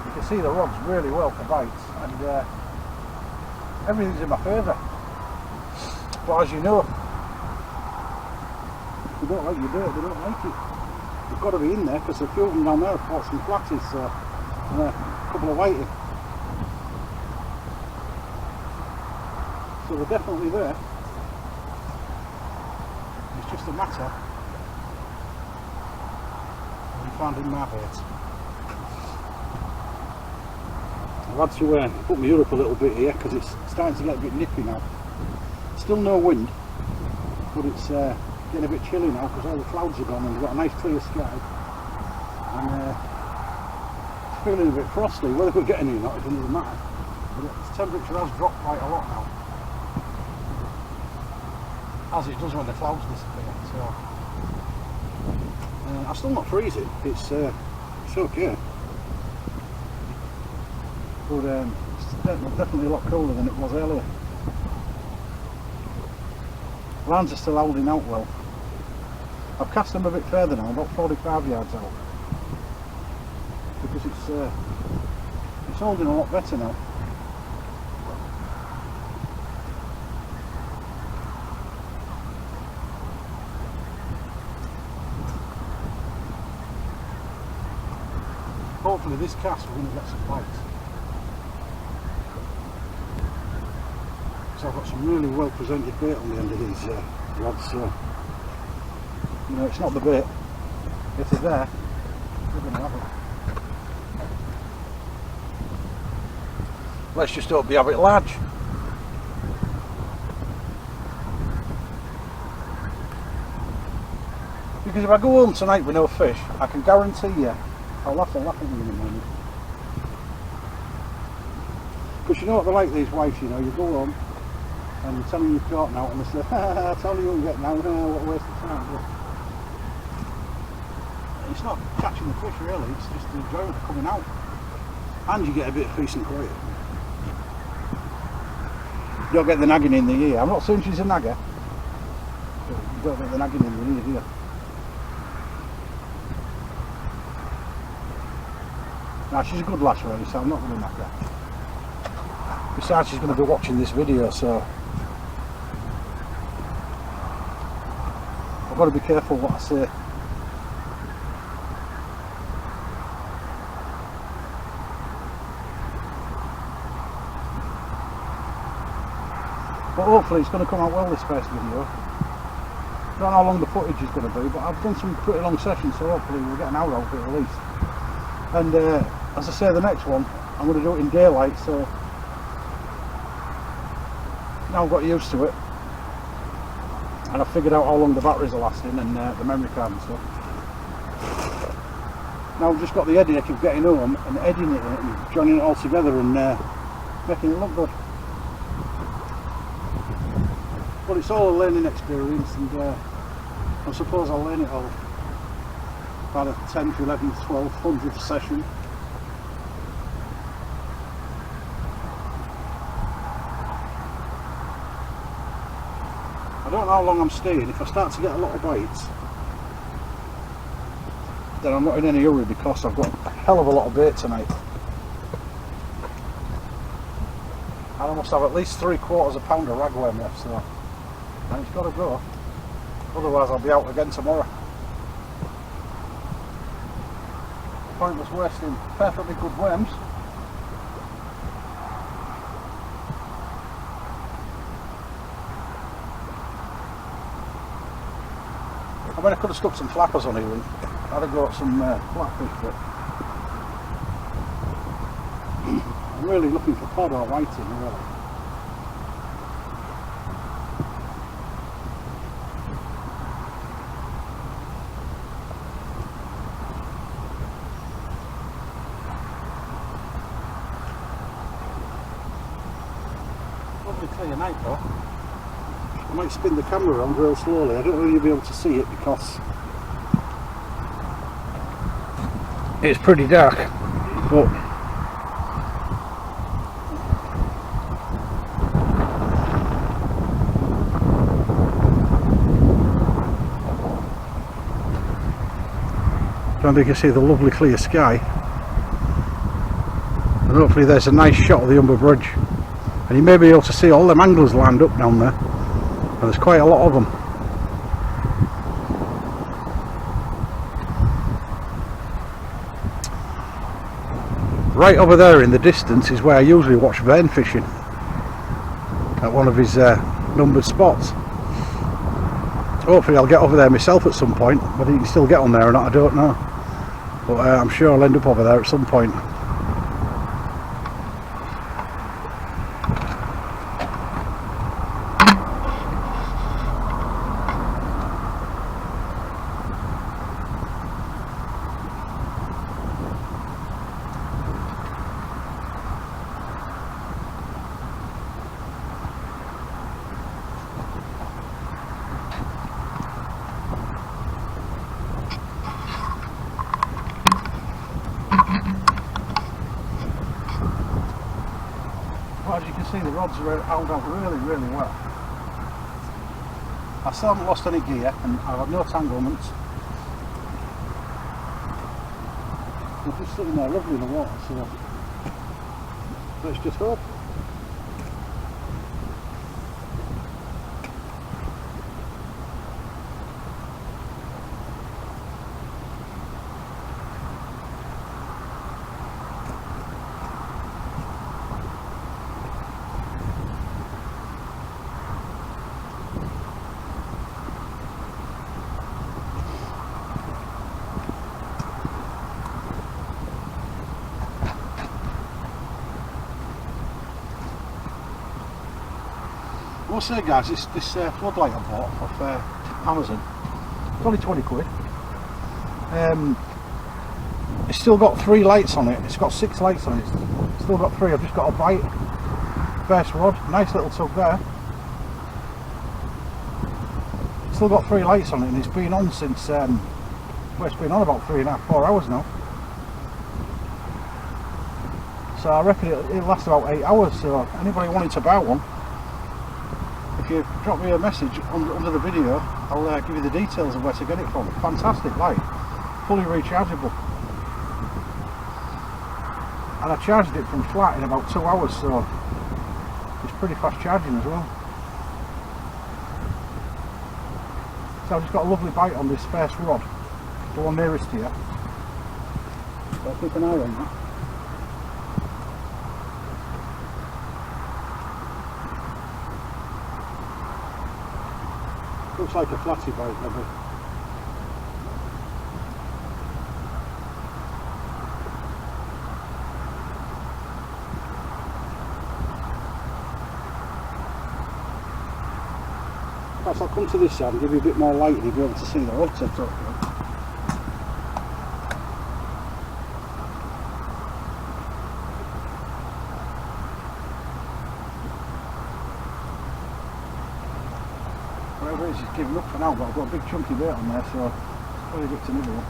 You can see the rods really well for bites, and everything's in my favour. But as you know, if you don't like your bait, they don't like it. They've got to be in there because a few of them down there have caught some flatties, and a couple of whiting. So they're definitely there. It's just a matter of finding my bait. I've had to put my hood up a little bit here because it's starting to get a bit nippy now. Still no wind, but it's getting a bit chilly now because all the clouds are gone and we've got a nice clear sky. And it's feeling a bit frosty. Whether we get any or not, it doesn't even matter. But the temperature has dropped quite a lot now, as it does when the clouds disappear. So I'm still not freezing. It's okay. But it's definitely a lot cooler than it was earlier. Lines are still holding out well. I've cast them a bit further now, about 45 yards out, because it's holding a lot better now. Hopefully this cast we're going to get some bites. So I've got some really well presented bait on the end of these rods, so you know, it's not the bait. If they're there, we're going to have it. Let's just hope they have it large. Because if I go home tonight with no fish, I can guarantee you I'll have to laugh at you in the morning. Because you know what they're like, these wives, you know, you go home and you're telling your caught now and they say, I'll tell you what you get now, what a waste of time. But it's not catching the fish really, it's just the enjoyment of coming out. And you get a bit of peace and quiet. You don't get the nagging in the ear. I'm not saying she's a nagger, but you don't get the nagging in the ear, do you? Now she's a good lass really, so I'm not going to nag her. Besides, she's going to be watching this video, so I've got to be careful what I say. But hopefully it's going to come out well, this first video. I don't know how long the footage is going to be, but I've done some pretty long sessions, so hopefully we'll get an hour out of it at least. And as I say, the next one I'm going to do it in daylight, so now I've got used to it and I've figured out how long the batteries are lasting and the memory card and stuff. Now I've just got the headache of getting home and editing it and joining it all together and making it look good. But it's all a learning experience, and I suppose I'll learn it all by the 10th, 11th, 12th, 100th session. I don't know how long I'm staying. If I start to get a lot of bites, then I'm not in any hurry because I've got a hell of a lot of bait tonight. And I must have at least 3/4 pound of ragworm left, so and it's got to go. Otherwise I'll be out again tomorrow. Pointless wasting perfectly good worms. I mean, I could have stuck some flappers on here and I'd have got some flatfish, but I'm really looking for cod or whiting, really. Lovely clear night though. I might spin the camera around real slowly. I don't know if you'll be able to see it because it's pretty dark, but I don't think you can see the lovely clear sky, and hopefully there's a nice shot of the Humber Bridge, and you may be able to see all them anglers lined up down there. And there's quite a lot of them. Right over there in the distance is where I usually watch vane fishing, at one of his numbered spots. Hopefully I'll get over there myself at some point. Whether you can still get on there or not, I don't know, but I'm sure I'll end up over there at some point. But as you can see, the rods are held out really, really well. I still haven't lost any gear and I've had no tanglements. They're just sitting there lovely in the water, so let's just hope. I'll say guys, this floodlight I bought off Amazon, it's only 20 quid. It's still got 3 lights on it, it's got 6 lights on it, it's still got 3, I've just got a bite. First rod, nice little tug there. Still got 3 lights on it and it's been on since, well, it's been on about 3.5, 4 hours now. So I reckon it'll last about 8 hours, so anybody wanting to buy one, if you drop me a message under the video, I'll give you the details of where to get it from. Fantastic light, fully rechargeable. And I charged it from flat in about 2 hours, so it's pretty fast charging as well. So I've just got a lovely bite on this first rod, the one nearest here. So I'll keep an eye on that. Looks like a flatty bite, maybe. Perhaps I'll come to this side and give you a bit more light and you'll be able to see the rod set up. Whatever it is, it's giving up for now, but I've got a big chunky bait on there, so it's probably a bit to nibble on.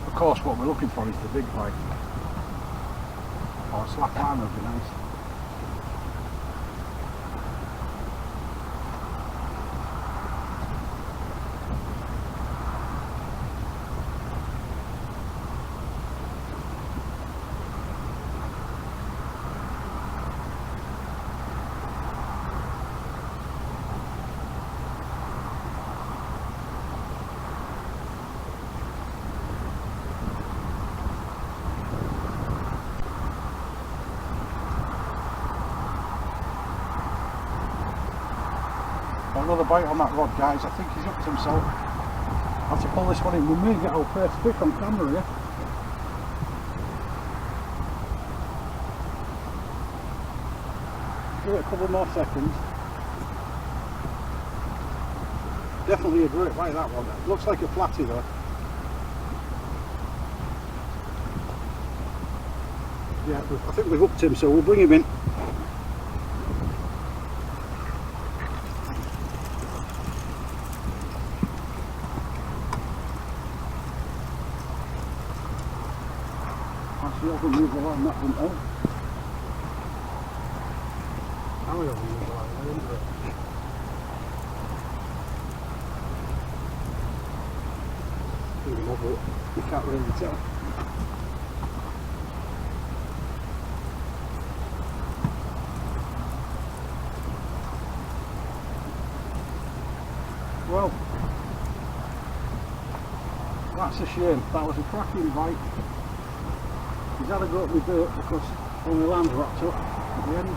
Of course, what we're looking for is the big bite. Or a slack line would be nice. Another bite on that rod, guys. I think he's up to himself. I'll have to pull this one in. We may get our first fish on camera here. Give it a couple more seconds. Definitely a great bite, that one. It looks like a flatty though. Yeah, I think we've hooked him, so we'll bring him in. Actually, I can move along that one now. Now we have to move along there, isn't it? You can't really tell. Well, that's a shame. That was a cracking bite. He's had a go at my boat because all my land's wrapped up at the end.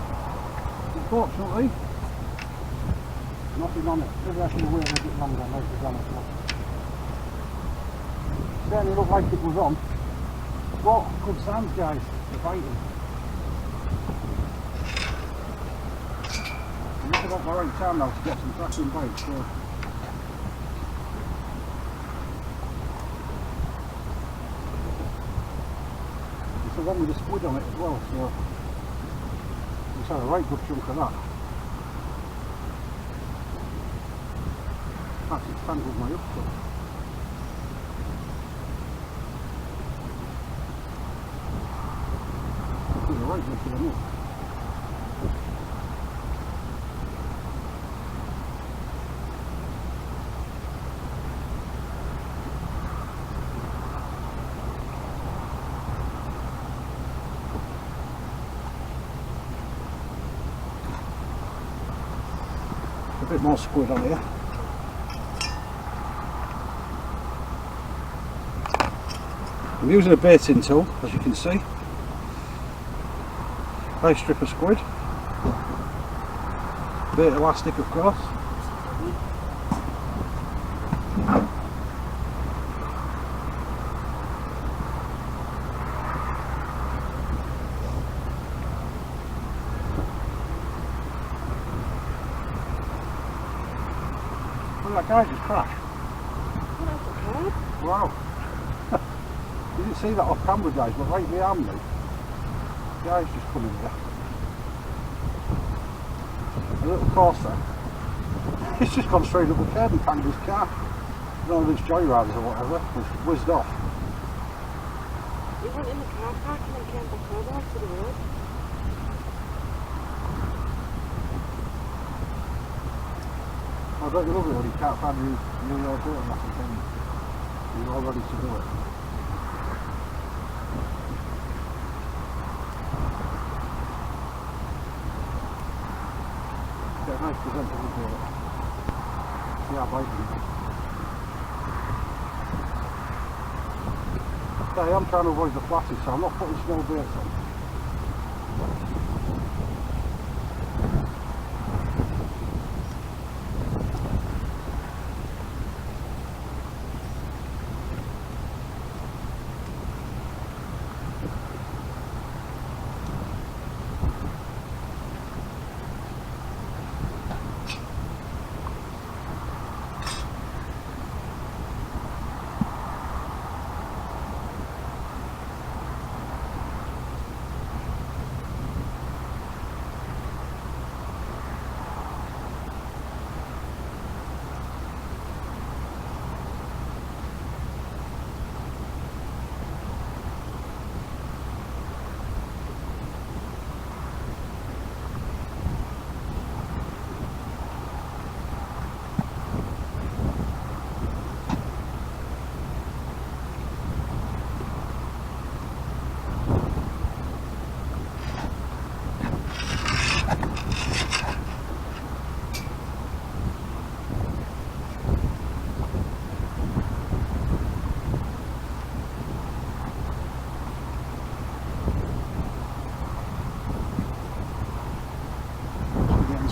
Unfortunately, nothing on it. Maybe I should have waited a bit longer and left it on it. Certainly looked like it was on. But good signs, guys, for biting. I'm just about my right time now to get some cracking bites. So the one with the squid on it as well, so it's had a right good chunk of that. In fact, it's tangled my hook up. It's a right good for the hook. A bit more squid on here. I'm using a baiting tool, as you can see. Nice strip of squid. Bait elastic, of course. That guy just crashed. Wow. You didn't see that off camera, guys, but right behind me, the guy's just coming here. A little courser. He's just gone straight up the curb and tangled his car. One of these joyriders or whatever, was whizzed off. We went in the car park and then came back over to the road. I don't you love it when you can't find your boat and that's the thing. You're all ready to do it. Get a nice presentable boat. See how biting it. Okay, I'm trying to avoid the flatters, so I'm not putting small baits on.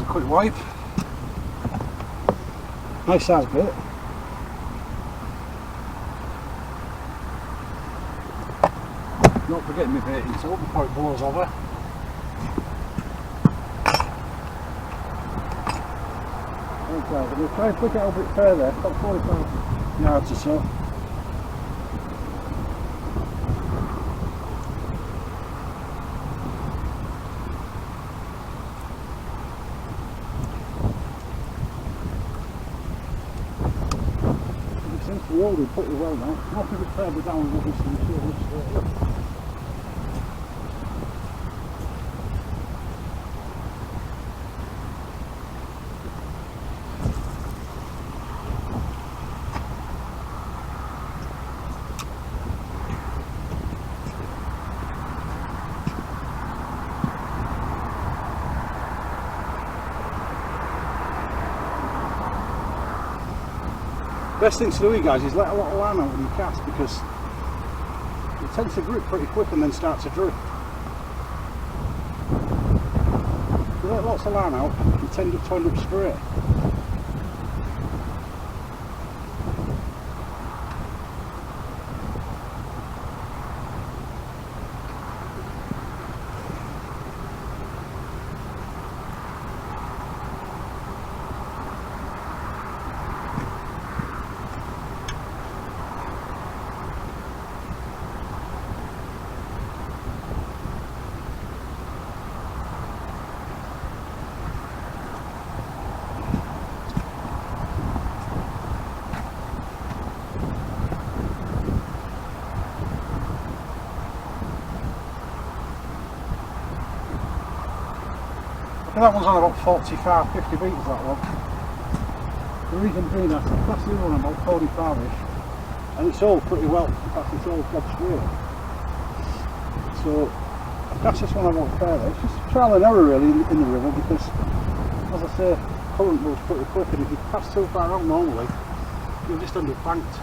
Quick wipe. Nice size bit. Not forgetting my baiting tool before it blows over. Okay, I'm going to try and flick it a bit further, about 45 yards or so. We're holding pretty well now. Not a bit further down with this and sure. Best thing to do, guys, is let a lot of line out when you cast, because it tends to grip pretty quick and then start to drift. If you let lots of line out, you tend to end up straight. that one's on about 45, 50 metres, that one. The reason being, that's the other one about 45ish, and it's all pretty well, in fact it's all dead straight. So I've cast this one about fairly. It's just trial and error really in the river, because as I say, current moves pretty quick, and if you pass too far out normally, you'll just end up banked.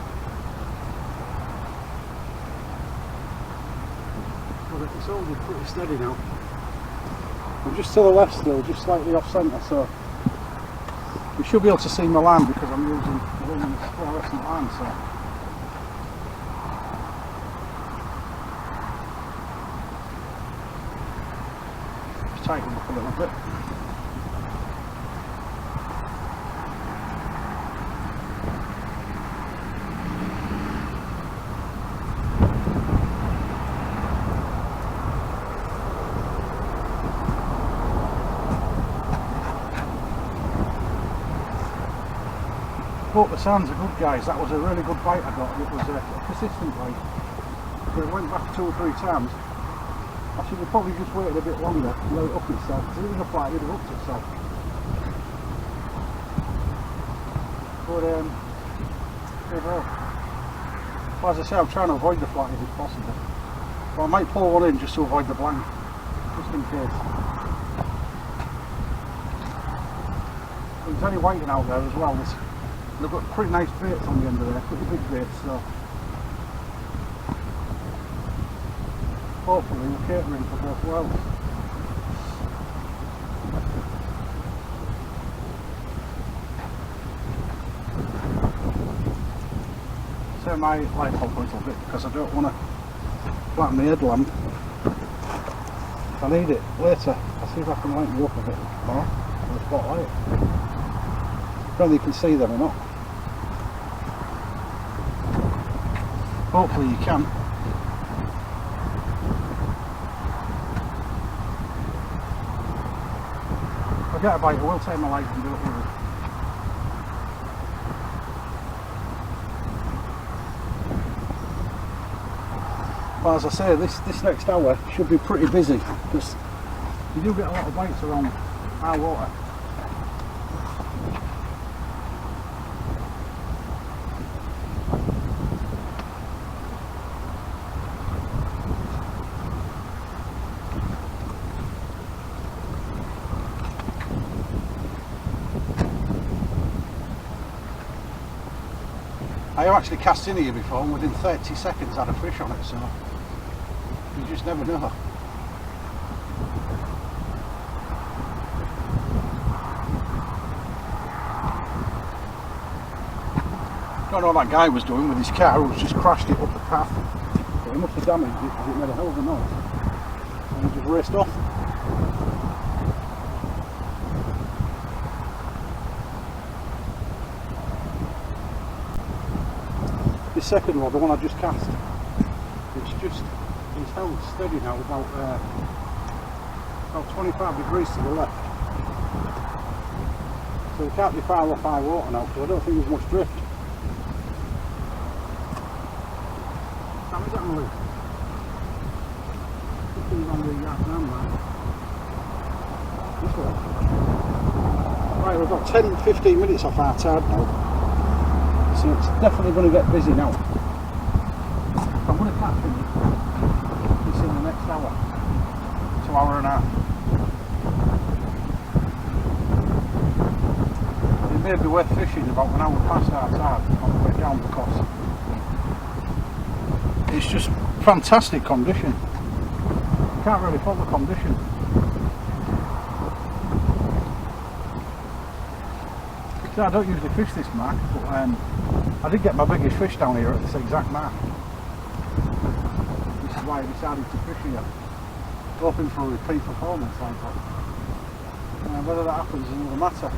But it's holding pretty steady now. I'm just to the left still, just slightly off centre, so you should be able to see my line because I'm using fluorescent line. So just tighten up a little bit. Hope the sands are good, guys. That was a really good bite I got. It was a persistent bite. So it went back 2 or 3 times. I should have probably just waited a bit longer and let it up itself, because it didn't look like it would have upped itself. But there you go. Well, as I say, I'm trying to avoid the flatties if possible. But I might pull one in just to avoid the blank, just in case. There's any whiting out there as well. They've got pretty nice baits on the end of there, pretty big baits, so hopefully we're catering for both wells. So I might light up a little bit because I don't want to flatten the headlamp. If I need it later, I'll see if I can lighten you up a bit more with the spotlight. I don't know if you can see them or not. Hopefully you can. If I get a bite, I will take my light and do it with it. But as I say, this next hour should be pretty busy, because you do get a lot of bites around our water. I have actually cast in here before, and within 30 seconds had a fish on it, so you just never know. Don't know what that guy was doing with his car, who's just crashed it up the path. But he must have damaged it because it made a hell of a noise. And he just raced off. The second rod, the one I just cast, it's held steady now about 25 degrees to the left. So we can't be far off high water now, because I don't think there's much drift. How is that on loose? This thing's on the yard down there. This way. Right, we've got 10-15 minutes off our tide now. So it's definitely going to get busy now. I'm going to catch him. It's in the next hour. 2 hour and a half. It may be worth fishing about an hour past our tide on the way down, because it's just fantastic condition. You can't really fault the condition. So I don't usually fish this mark, but I did get my biggest fish down here at this exact mark. This is why I decided to fish here, hoping for a repeat performance like that. Whether that happens is another matter.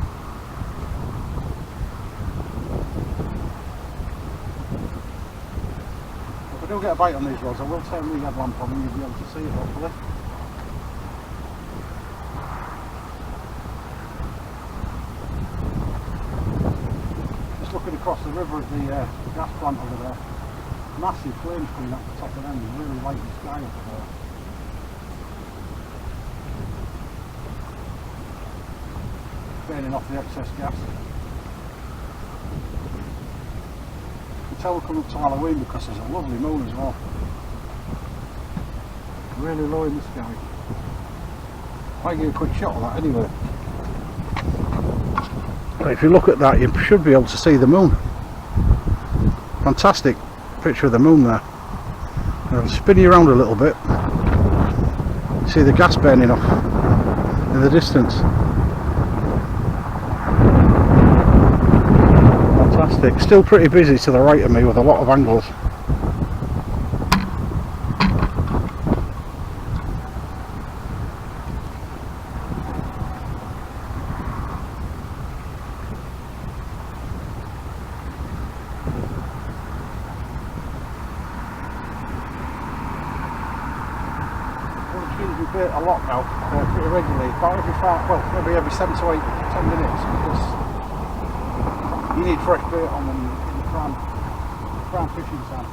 If I do get a bite on these rods, I will turn the headlamp on and you'll be able to see it hopefully. Looking across the river at the gas plant over there, massive flame screen up the top of them, really light the sky up there. burning off the excess gas. You can tell we're coming up to Halloween because there's a lovely moon as well. Really low in the sky. I'll give you a quick shot of that anyway. If you look at that, you should be able to see the moon. Fantastic picture of the moon there. I'll spin you around a little bit. See the gas burning off in the distance. Fantastic. Still pretty busy to the right of me with a lot of angles. A lot now, pretty regularly, about every 5, well, maybe every 7 to 8, 10 minutes, because you need fresh bait on them in the prime fishing time.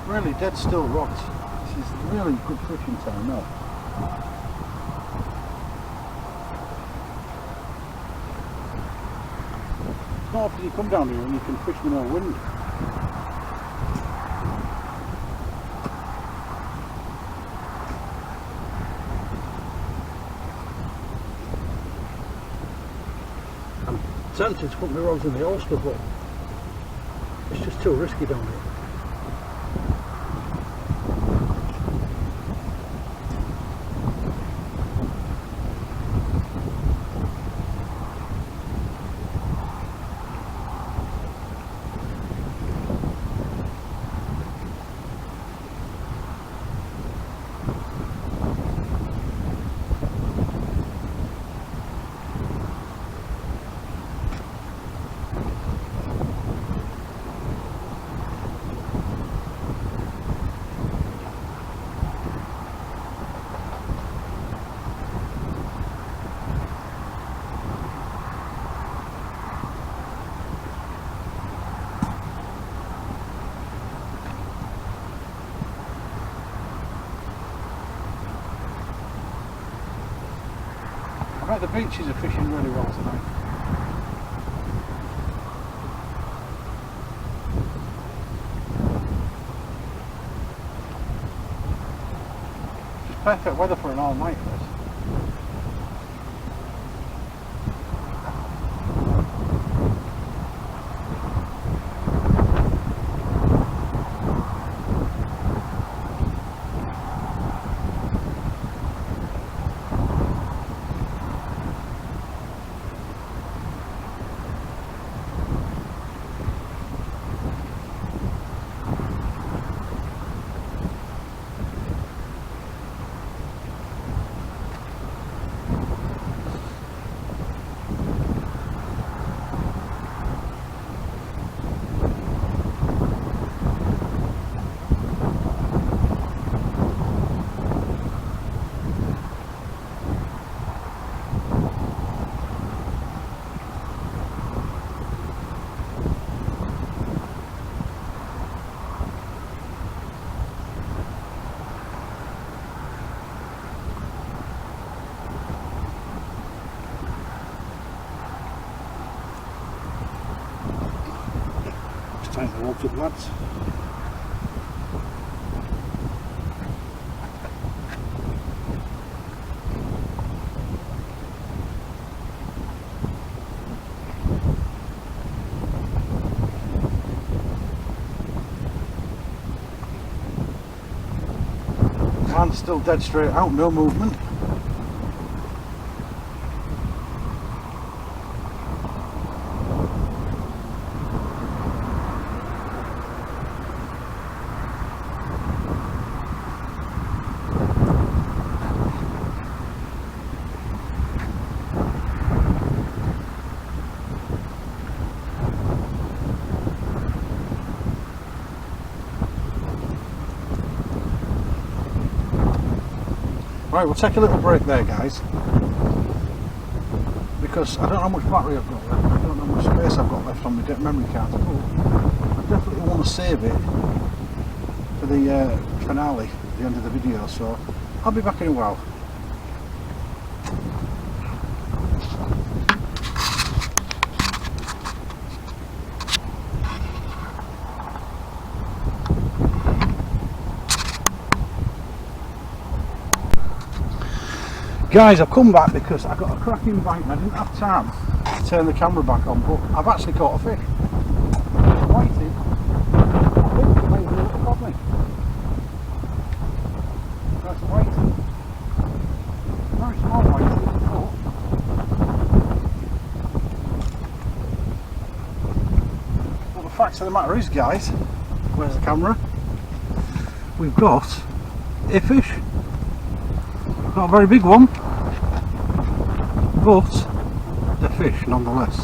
Really dead still rods. This is really good fishing time now. It's not often you come down here and you can fish with no wind. I'm tempted to put my rods in the Ulster, but it's just too risky down here. I bet the beaches are fishing really well tonight. Just perfect weather for an all-night this. Just tighten the ropes up, lads. Man's still dead straight out, no movement. Right, we'll take a little break there, guys, because I don't know how much battery I've got left, I don't know how much space I've got left on my memory card, but I definitely want to save it for the finale, the end of the video, so I'll be back in a while. Guys, I've come back because I got a cracking bite and I didn't have time to turn the camera back on, but I've actually caught a fish. Whiting. I think it may be a little codling. That's a whiting. Very small whiting, but the fact of the matter is, guys, where's the camera? We've got a fish. Not a very big one, but a fish nonetheless.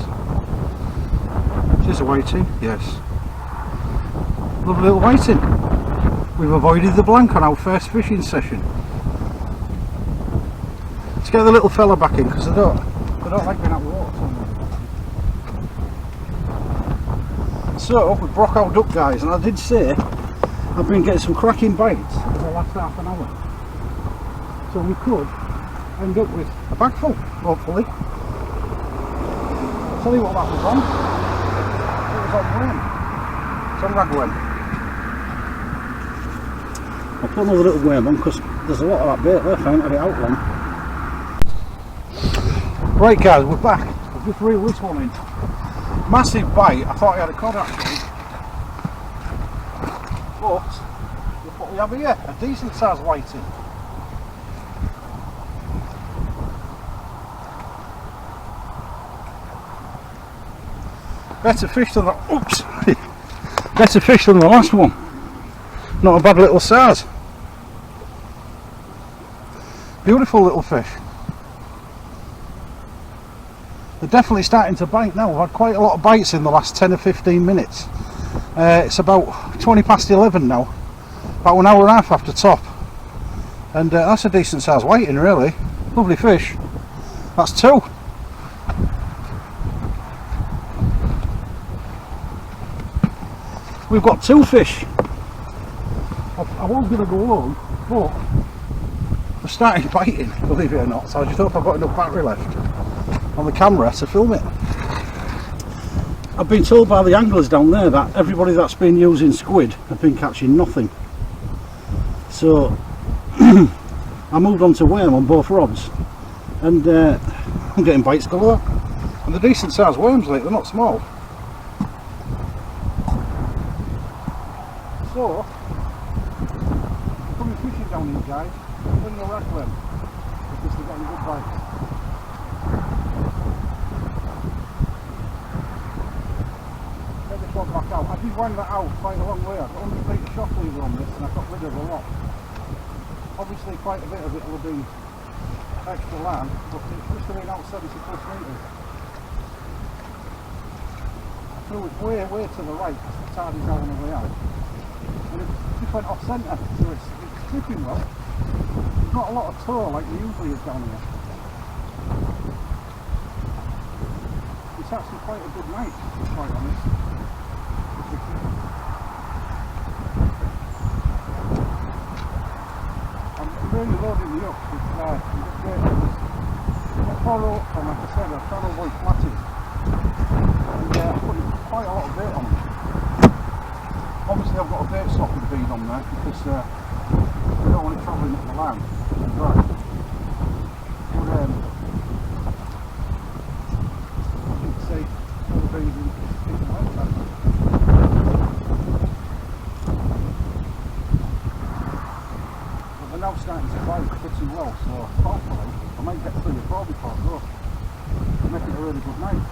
Is this a whiting? Yes. Lovely little whiting. We've avoided the blank on our first fishing session. Let's get the little fella back in because they don't like being out of the water. So we broke our duck, guys, and I did say I've been getting some cracking bites for the last half an hour. So we could end up with a bag full, hopefully. I'll tell you what that was on. It was on worm. It's on ragworm. I'll put another little worm on because there's a lot of that bait left. I haven't had it out long. Right, guys, we're back. I've just reeled this one in. Massive bite. I thought I had a cod actually. But look what we have here. A decent sized whiting. Better fish than the, oops, better fish than the last one. Not a bad little size. Beautiful little fish. They're definitely starting to bite now. We've had quite a lot of bites in the last 10 or 15 minutes. It's about 20 past 11 now. About an hour and a half after top. And that's a decent sized whiting, really. Lovely fish. That's two. We've got two fish. I was going to go home, but I started biting, believe it or not, so I just hope I've got enough battery left on the camera to film it. I've been told by the anglers down there that everybody that's been using squid have been catching nothing. So I moved on to worm on both rods, and I'm getting bites galore. And they're decent sized worms, like, they're not small. So, coming fishing down here, guys, bring the ragworm because they're getting good bites. Get this one back out. I did wind that out quite a long way. I've got 100 litre shock lever on this and I've got rid of a lot. Obviously quite a bit of it will be extra land, but it's just been out 70 plus metres. I threw it way to the right because the tide is out on the way out. And it just went off centre, so it's tripping well. There's not a lot of tow like there usually is down here. It's actually quite a good night, to be quite honest. I'm really loading the up with great ones. I've got 4 ropes on, like I said, I've got all white flatties. And I'm putting quite a lot of bait on them. bait stop with the bead on there because we don't want it travelling up the line. Right. But, as you can see, all the beads in the outside. But they're now starting to bite pretty well, so hopefully I might get 3 or 4 before I go. Make it a really good night.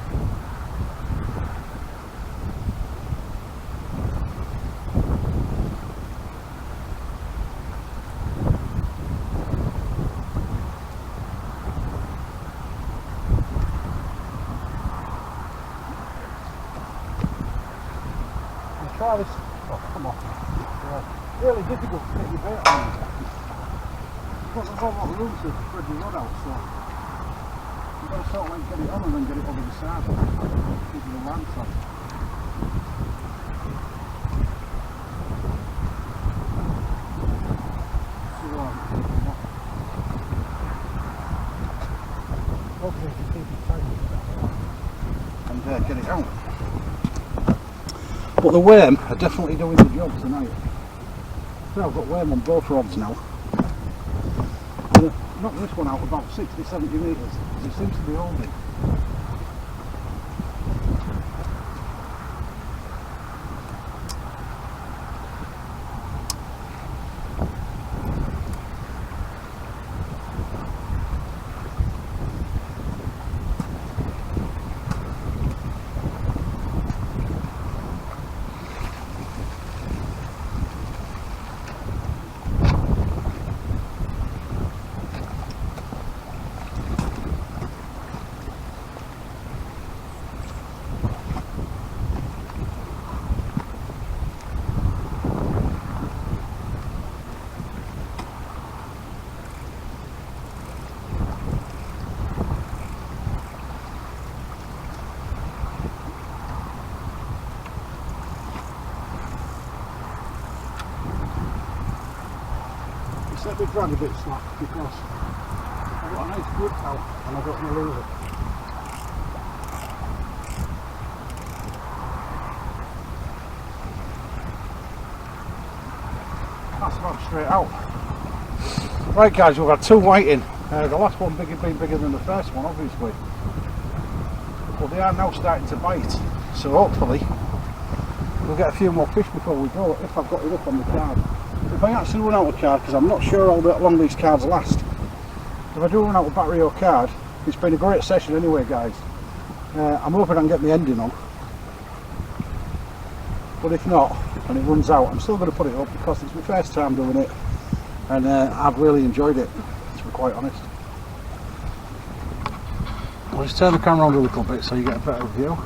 Try this. Oh, come on. It's really difficult to get your bait on. There's not a lot of room to spread your rod out, so you've got to sort of like get it on and then get it over the side. Keep the land side. Hopefully you can keep it tight and get it out. But the worm are definitely doing the job tonight. So I've got worm on both rods now. Knock this one out about 60-70 metres because it seems to be holding. Let me drag a bit slack because I've got a nice grip out and I don't want to lose it. That's about straight out. Right guys, we've had 2 whiting. The last one being bigger than the first one obviously. But they are now starting to bite. So hopefully we'll get a few more fish before we go if I've got enough on the card. If I actually run out of card, because I'm not sure how long these cards last, if I do run out of battery or card, it's been a great session anyway guys. I'm hoping I can get the ending on, but if not and it runs out, I'm still going to put it up because it's my first time doing it and I've really enjoyed it, to be quite honest. I'll just turn the camera around a little bit so you get a better view.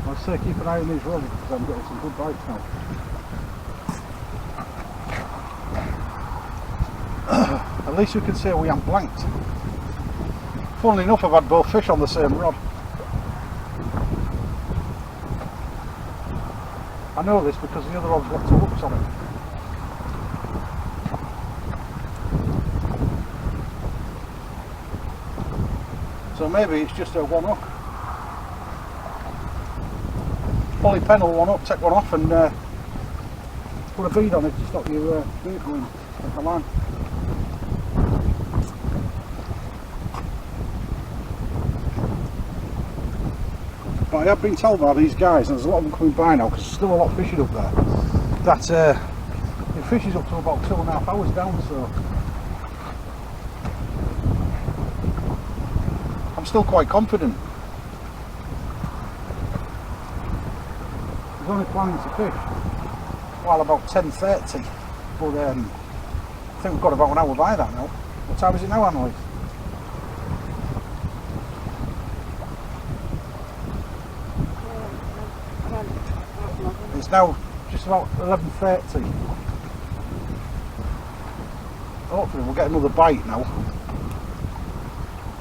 I'll say keep an eye on these rods because I'm getting some good bites now. At least you can say we haven't blanked. Funnily enough, I've had both fish on the same rod. I know this because the other rod's got 2 hooks on it. So maybe it's just a 1 hook. Polypennel 1 hook, take one off and put a bead on it to stop your bait going at the line. But I have been told by these guys, and there's a lot of them coming by now because there's still a lot of fishing up there, that it fishes up to about 2.5 hours down, so I'm still quite confident. I was only planning to fish while about 10:30, but I think we've got about an hour by that now. What time is it now, Annalise? It's now just about 11:30. Hopefully we'll get another bite now.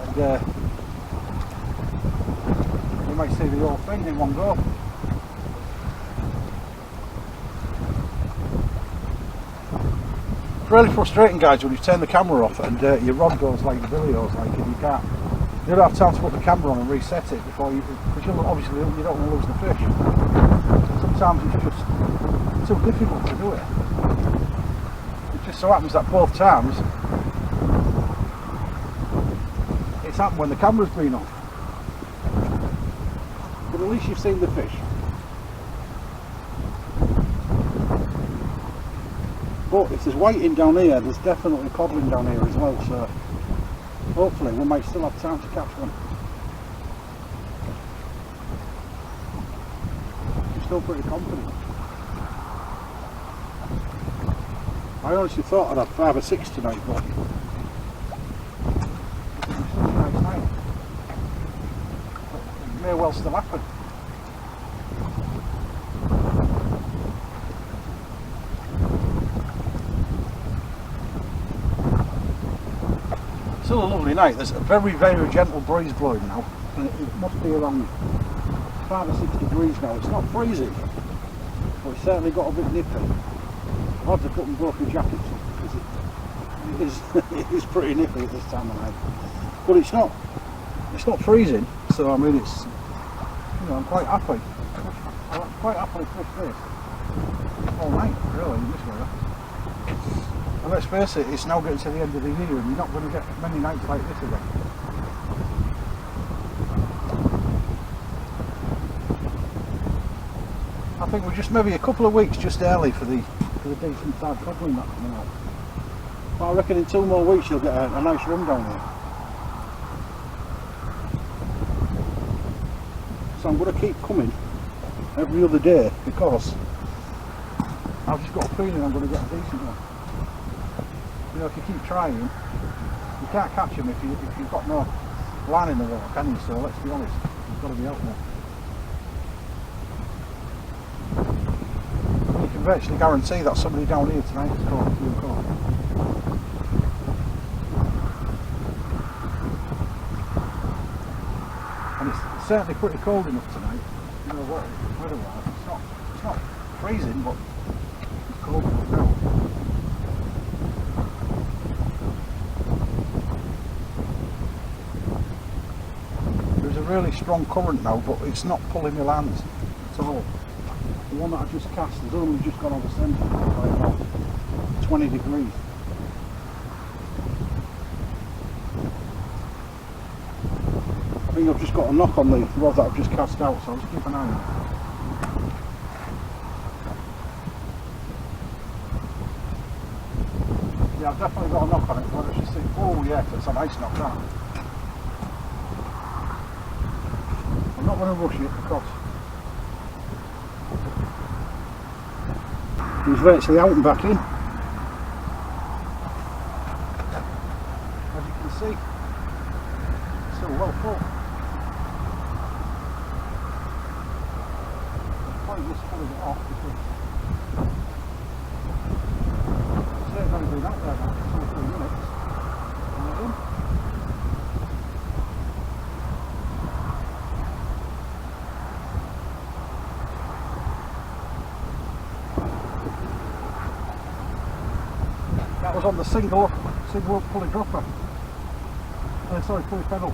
And we might see the whole thing in one go. It's really frustrating guys when you turn the camera off and your rod goes like the videos, like if you can't. You don't have time to put the camera on and reset it before you, because obviously you don't want to lose the fish. Sometimes it's just too difficult to do it. It just so happens that both times it's happened when the camera's been on. But at least you've seen the fish. But if there's whiting down here, there's definitely codling down here as well, so hopefully we might still have time to catch one. I'm still pretty confident. I honestly thought I'd have 5 or 6 tonight, but it's such a nice night. It may well still happen. Still a lovely night. There's a very, very gentle breeze blowing now, and it must be around 5 or 6 degrees now. It's not freezing, but it's certainly got a bit nippy. I'll have to put my broken jacket on because it is pretty nippy at this time of night. But it's not freezing, so I mean it's, you know, I'm quite happy. I'm quite happily fished this all night, really, in this weather. And let's face it, it's now getting to the end of the year and you're not going to get many nights like this again. I think we're just maybe a couple of weeks just early for the decent sized codling that's coming out. But I reckon in 2 more weeks you'll get a nice run down here. So I'm going to keep coming every other day because I've just got a feeling I'm going to get a decent one. You know, if you keep trying, you can't catch them if you've got no line in the water, can you? So let's be honest, you've got to be out there. You can virtually guarantee that somebody down here tonight has caught a few caught. And it's certainly pretty cold enough tonight. You know what? Weather-wise, it's not freezing, but it's cold enough now. Really strong current now, but it's not pulling my lines at all. The one that I just cast has only just gone over centre by about 20 degrees. I think I've just got a knock on the rod that I've just cast out, so I'll just keep an eye on it. Yeah, I've definitely got a knock on it, but I just think, oh yeah, it's a nice knock down. I'm not going to rush it because he's virtually out and back in. As you can see, it's still well full. It's pointless pulling it off because it's only been out there now for 2 or 3 minutes. And it's in. That was on the single pulley dropper. Sorry, pulley pedal.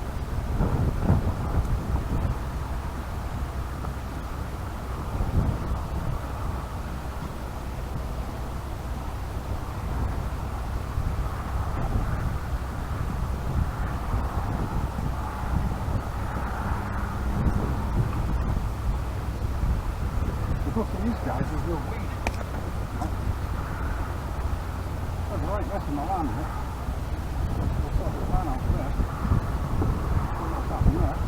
The book of these guys is real weed. Right rest of my line here. We'll sort the line out there. See what's happening there.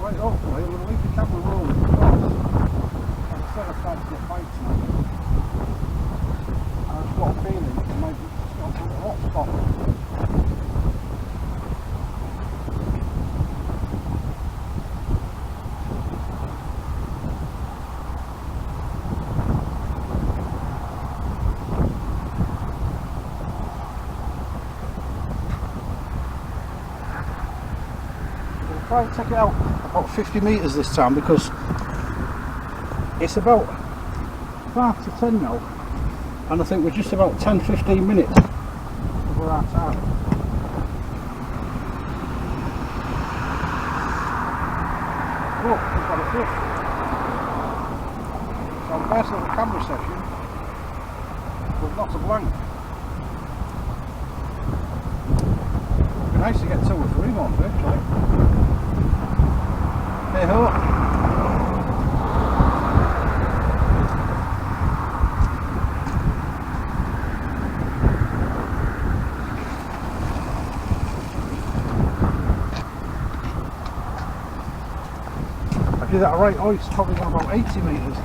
Right, hopefully we'll leave the camera rolling because, as I said, I've started to get bites now. And I've got a feeling it might be just got a hot spot. Try and take it out about 50 metres this time because it's about 5 to 10 now and I think we're just about 10-15 minutes of for our time. Look, we've got a fish. So first little camera session was not a blank. It'd be nice to get 2 or 3 more fish, like. Hey ho! Is that right? Oh, it's probably gone about 80 metres.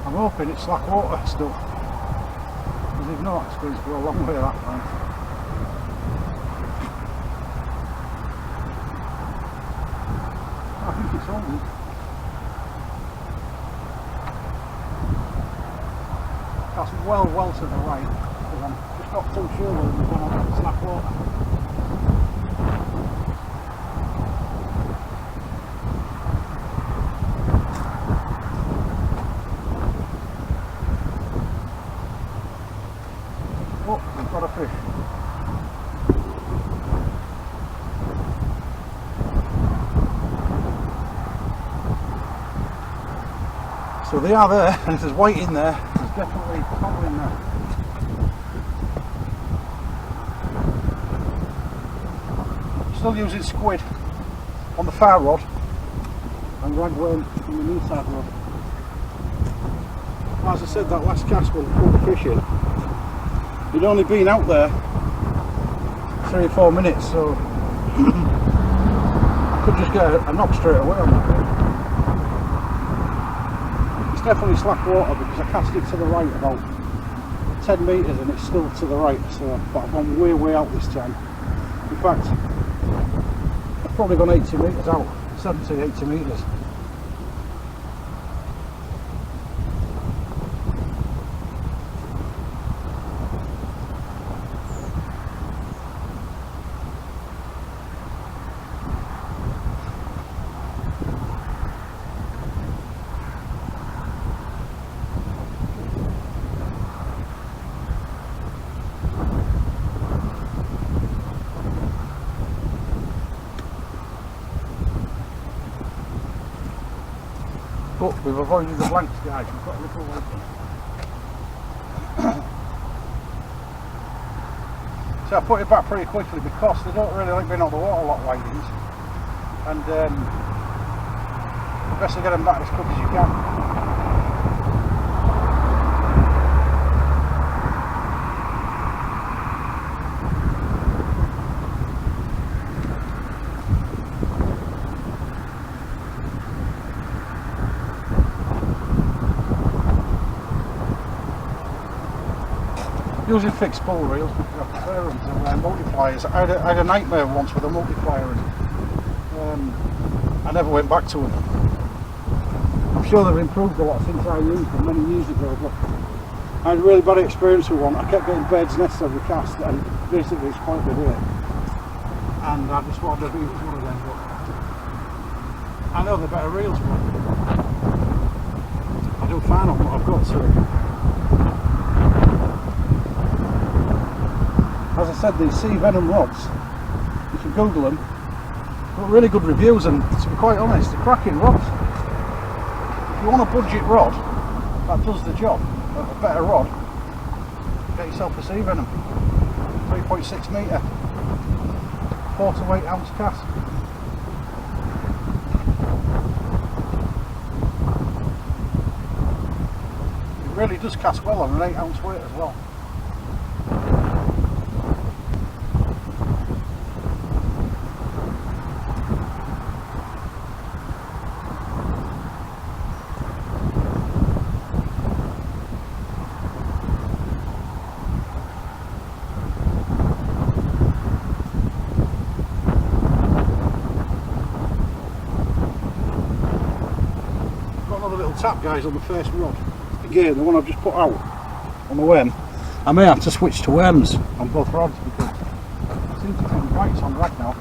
I'm hoping it's slack water still. Because if not, it's going to go a long way that time. I think it's on. That's well to the right. Because I'm just not too sure whether we're going on slack water. Oh, we've got a fish. So they are there, and if there's white in there, there's definitely cobble in there. Still using squid on the far rod and ragworm on the new side rod. As I said, that last cast when I pulled the fish in, he'd only been out there 3 or 4 minutes, so I could just get a knock straight away on that fish. It's definitely slack water because I cast it to the right about 10 metres and it's still to the right, so but I've gone way out this time. In fact, I've probably gone 80 metres out, 70, 80 metres. But we've avoided the blanks, guys. We've got a little one. So I put it back pretty quickly because they don't really like being on the water a lot, whitings, and best to get them back as quick as you can. Using fixed pull reels because I prefer them to multipliers. I had a nightmare once with a multiplier and I never went back to them. I'm sure they've improved a lot since I used them many years ago, but I had a really bad experience with one. I kept getting bird's nests every cast and basically it's pointed here. And I just wanted to use one of them, but I know they're better reels, but I do fine on what I've got, so. As I said, these sea venom rods, you can Google them, got really good reviews, and to be quite honest, they're cracking rods. If you want a budget rod that does the job, a better rod, get yourself a sea venom, 3.6 metre, 4 to 8 ounce cast. It really does cast well on an 8 ounce weight as well. Tap, guys, on the first rod. Again, the one I've just put out on the worm. I may have to switch to worms on both rods because I seem to be getting bites on rag now.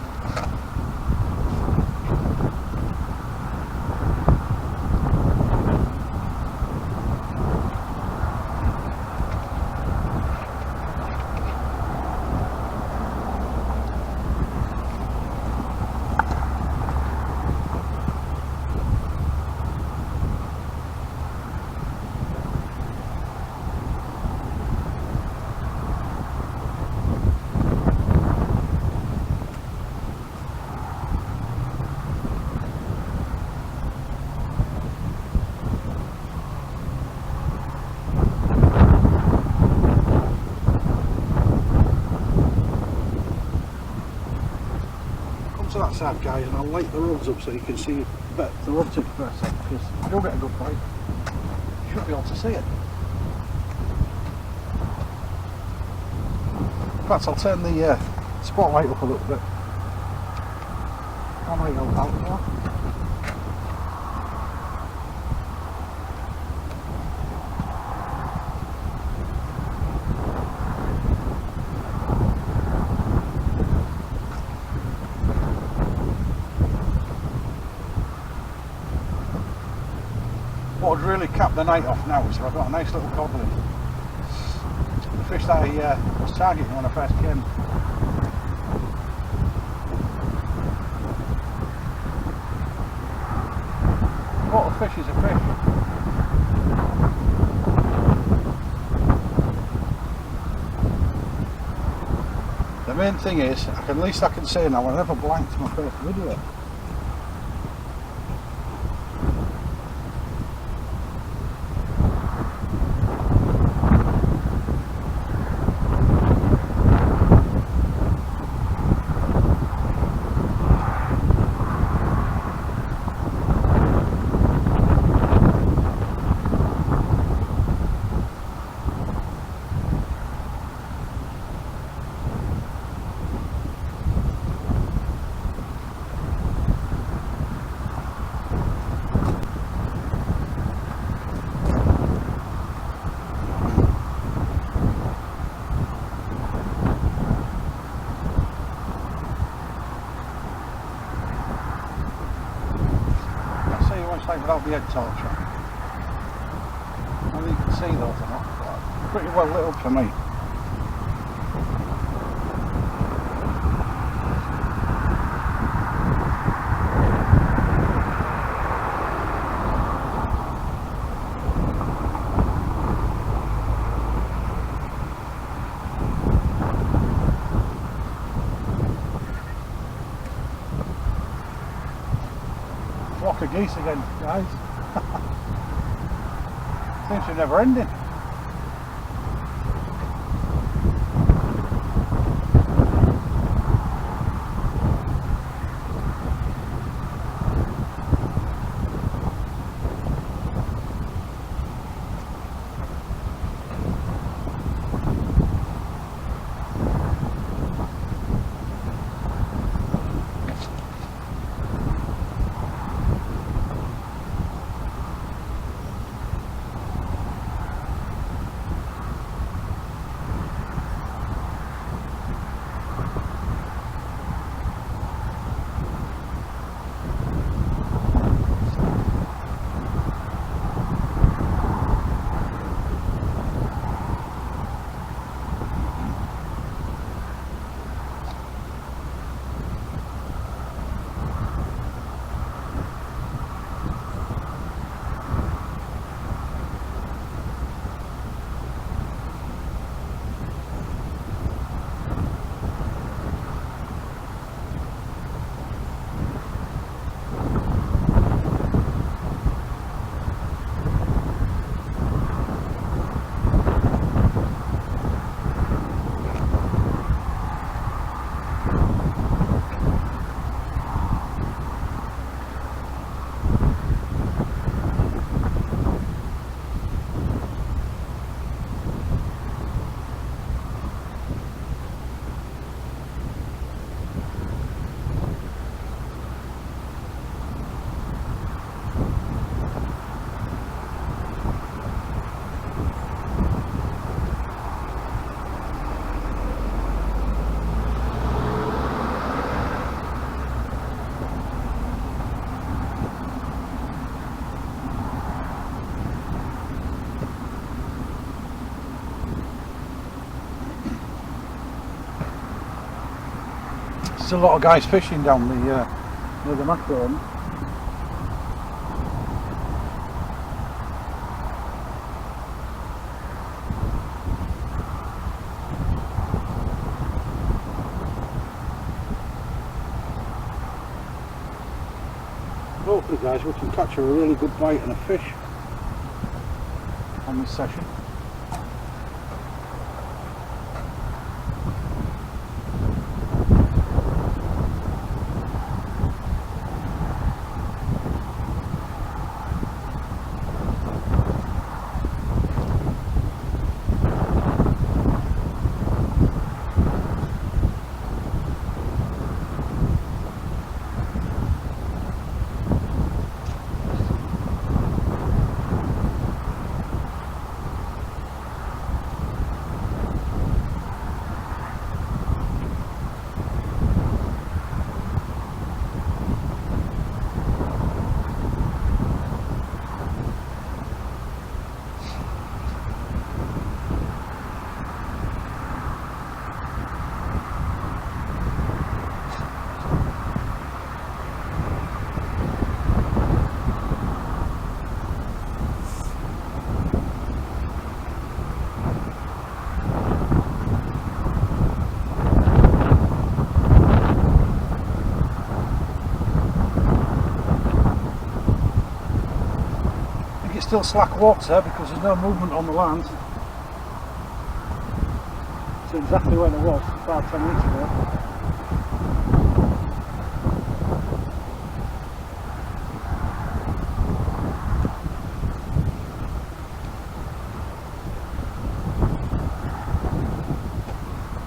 side, guys, and I'll light the rods up so you can see the rod tip first, because you'll get a good bite. You should be able to see it. In fact, I'll turn the spotlight up a little bit. I might help out more. What would really cap the night off now is I've got a nice little goblin. The fish that I was targeting when I first came. What a fish is a fish. The main thing is, at least I can say now, I never blanked my first video. Without the head torch on. Whether you can see those or not, but pretty well lit up for me. Flock of geese again, guys. Seems to be never ending. There's a lot of guys fishing down the near the MAKRO. Hopefully guys we can catch a really good bite and a fish on this session. still slack water because there's no movement on the land. It's exactly where it was 5-10 minutes ago.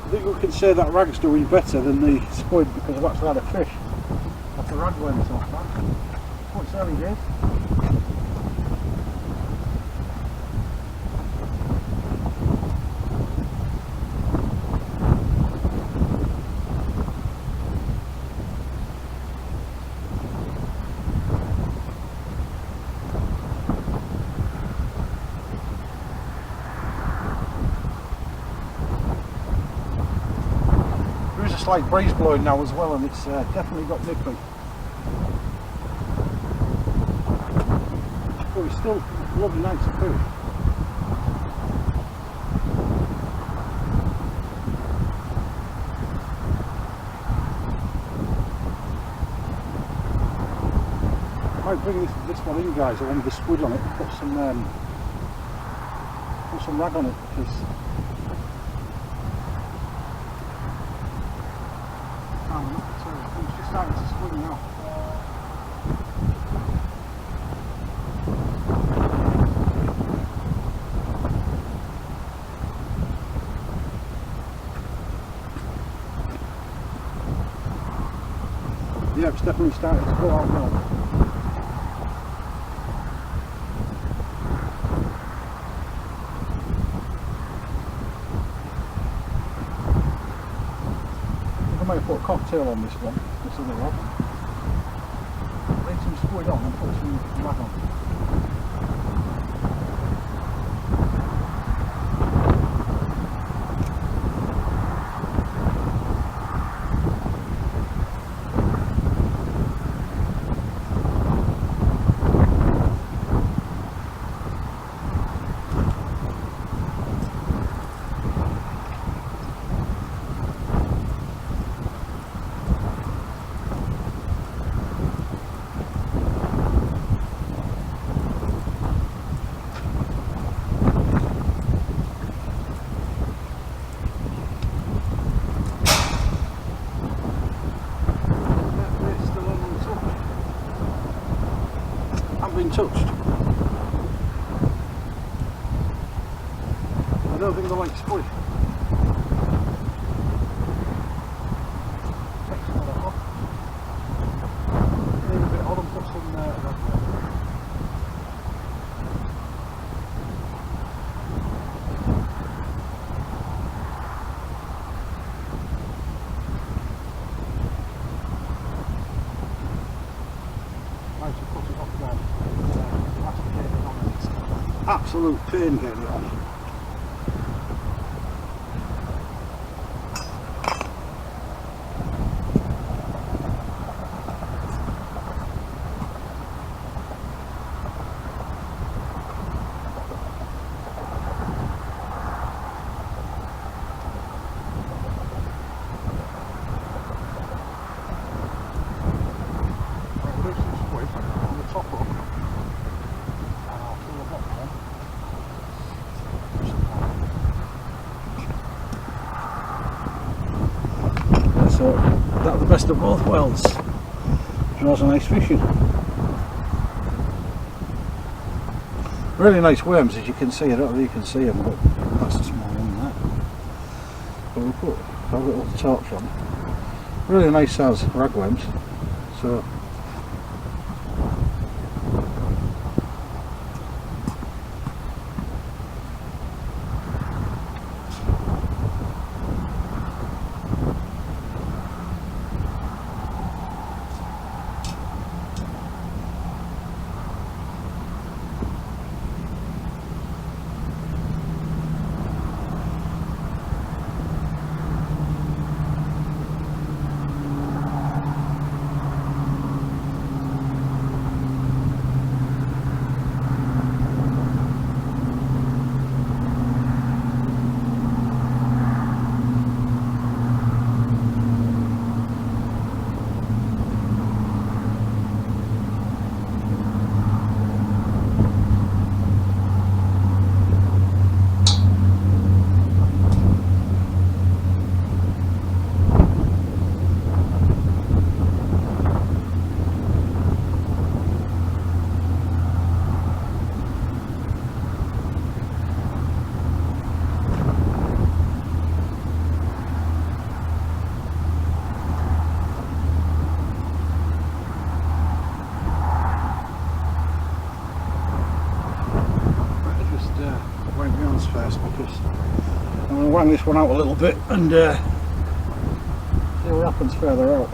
I think we can say that rag's doing better than the squid because I've actually had a fish off the ragworm so far. Oh, it's early days. Slight breeze blowing now as well, and it's definitely got nippy. But it's still lovely nights of fish. I might bring this one in, guys. I wanted the squid on it and put some rag on it because it's just starting to swing now. Yeah, it's definitely starting to go out now. I might put a cocktail on this one, this other one. Lay some squid on and put some rag on. Been touched. I don't think they like squid. Take some of that off. Leave a bit on and put some rag on. Nice to put it off there. Absolute pain getting it on. Right, we'll do some squid on the top up. So that's the best of both worlds. Draws a nice fishing. Really nice worms, as you can see. I don't know if you can see them, but that's a small one there. But we'll put a little torch on. Really nice size ragworms. So I'm going to wang this one out a little bit and see what happens further out.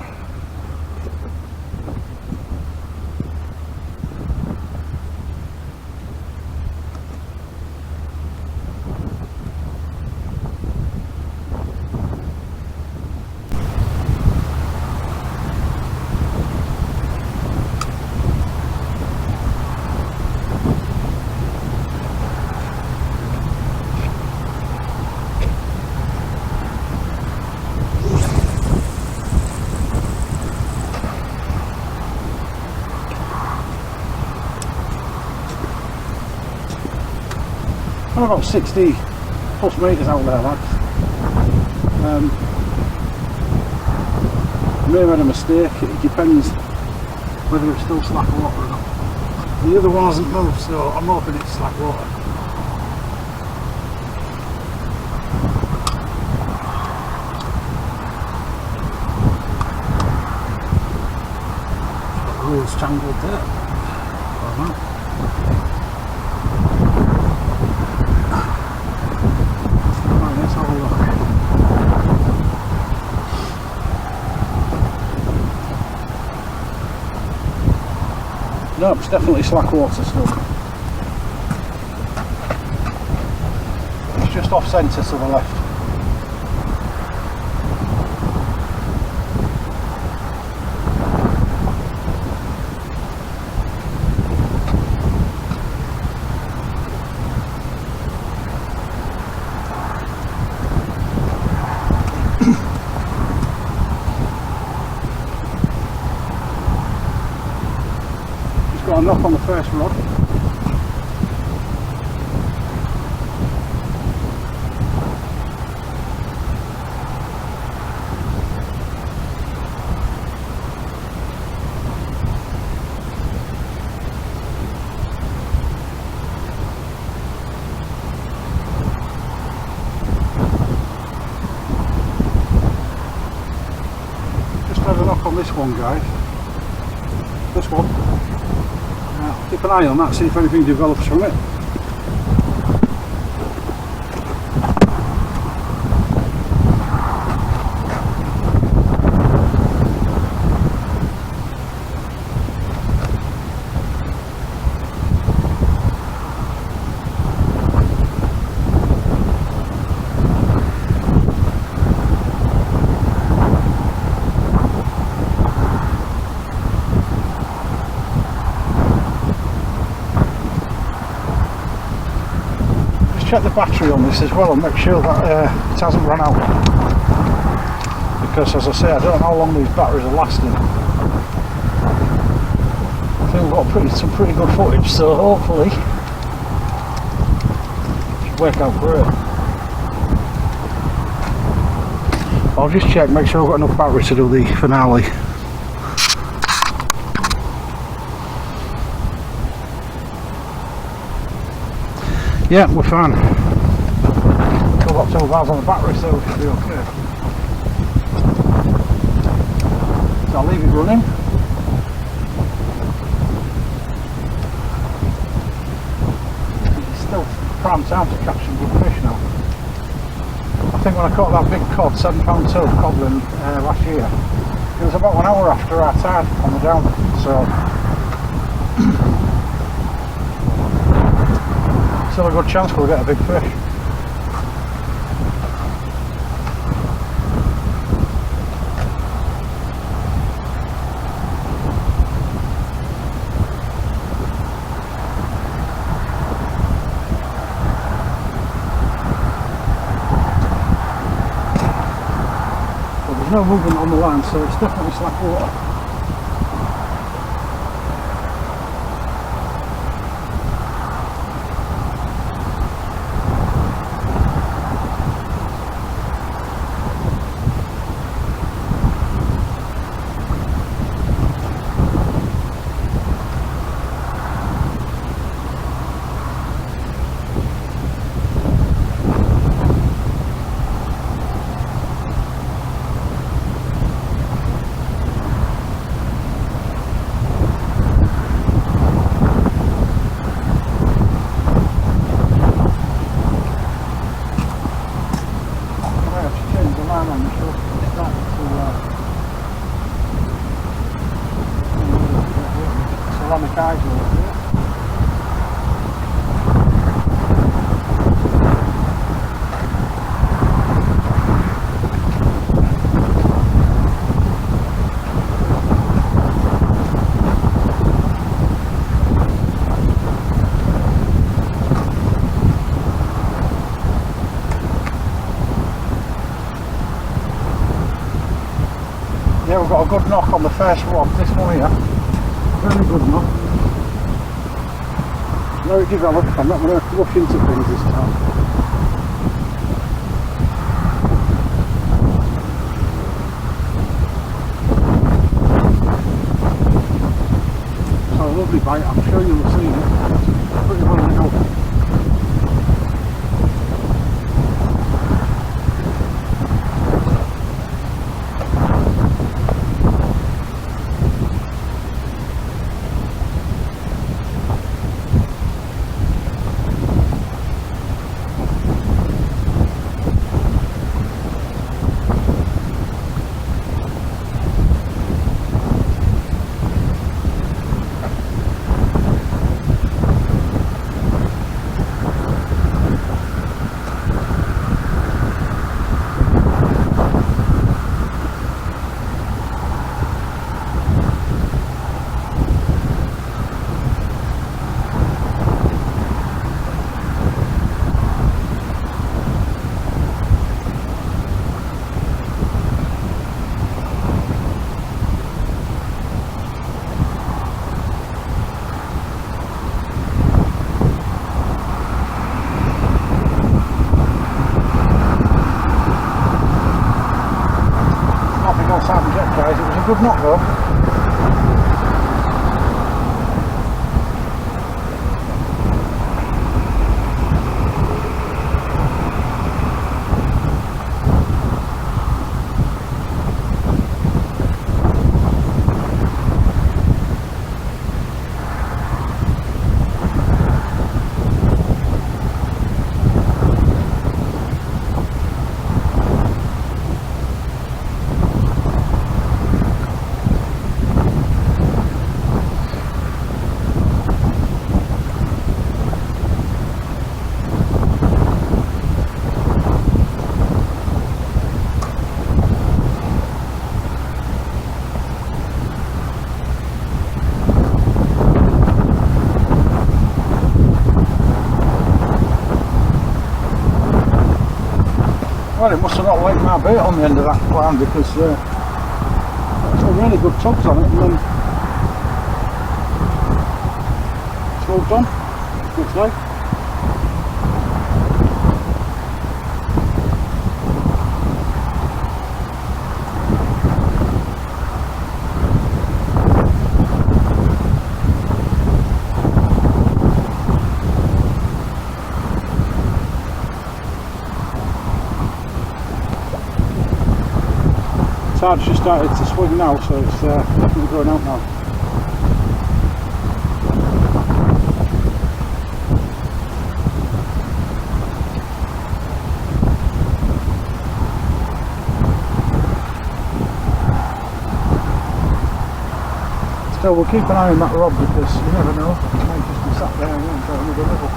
I'm about 60 plus metres out there, lads. I may have had a mistake. It depends whether it's still slack water or not. The other one hasn't moved, so I'm hoping it's slack water. Got the wheels tangled there. Or not. No, it's definitely slack water still. It's just off centre to the left. Got a knock on the first rod. Just had a knock on this one, guys. This one. Keep an eye on that, see if anything develops from it. Check the battery on this as well and make sure that it hasn't run out, because as I say, I don't know how long these batteries are lasting. I think we've got some pretty good footage, so hopefully it should work out great. I'll just check, make sure I've got enough battery to do the finale. Yeah, we're fine. Still got 2 valves on the battery, so we should be okay. So I'll leave it running. It's still prime time to catch some good fish now. I think when I caught that big cod, £7.2 codling last year, it was about 1 hour after our tide on the down, so still a good chance we'll get a big fish. But there's no movement on the line, so it's definitely slack water. down on the shore. It's starting to ceramic eyes over here. Yeah, we've got a good knock on the first rod, this one here. Very good knock. Very developed. I'm not going to rush into things this time. So a lovely bite, I'm sure you'll have seen it. Pretty well lit up. Guys, it was a good knock though. Well, it must have not liked my bait on the end of that plan because there's some really good tugs on it and then it's moved on, looks like. Tide's just started to swing now, so it's definitely going out now. So we'll keep an eye on that rod because you never know, it might just be sat there and won't try another level.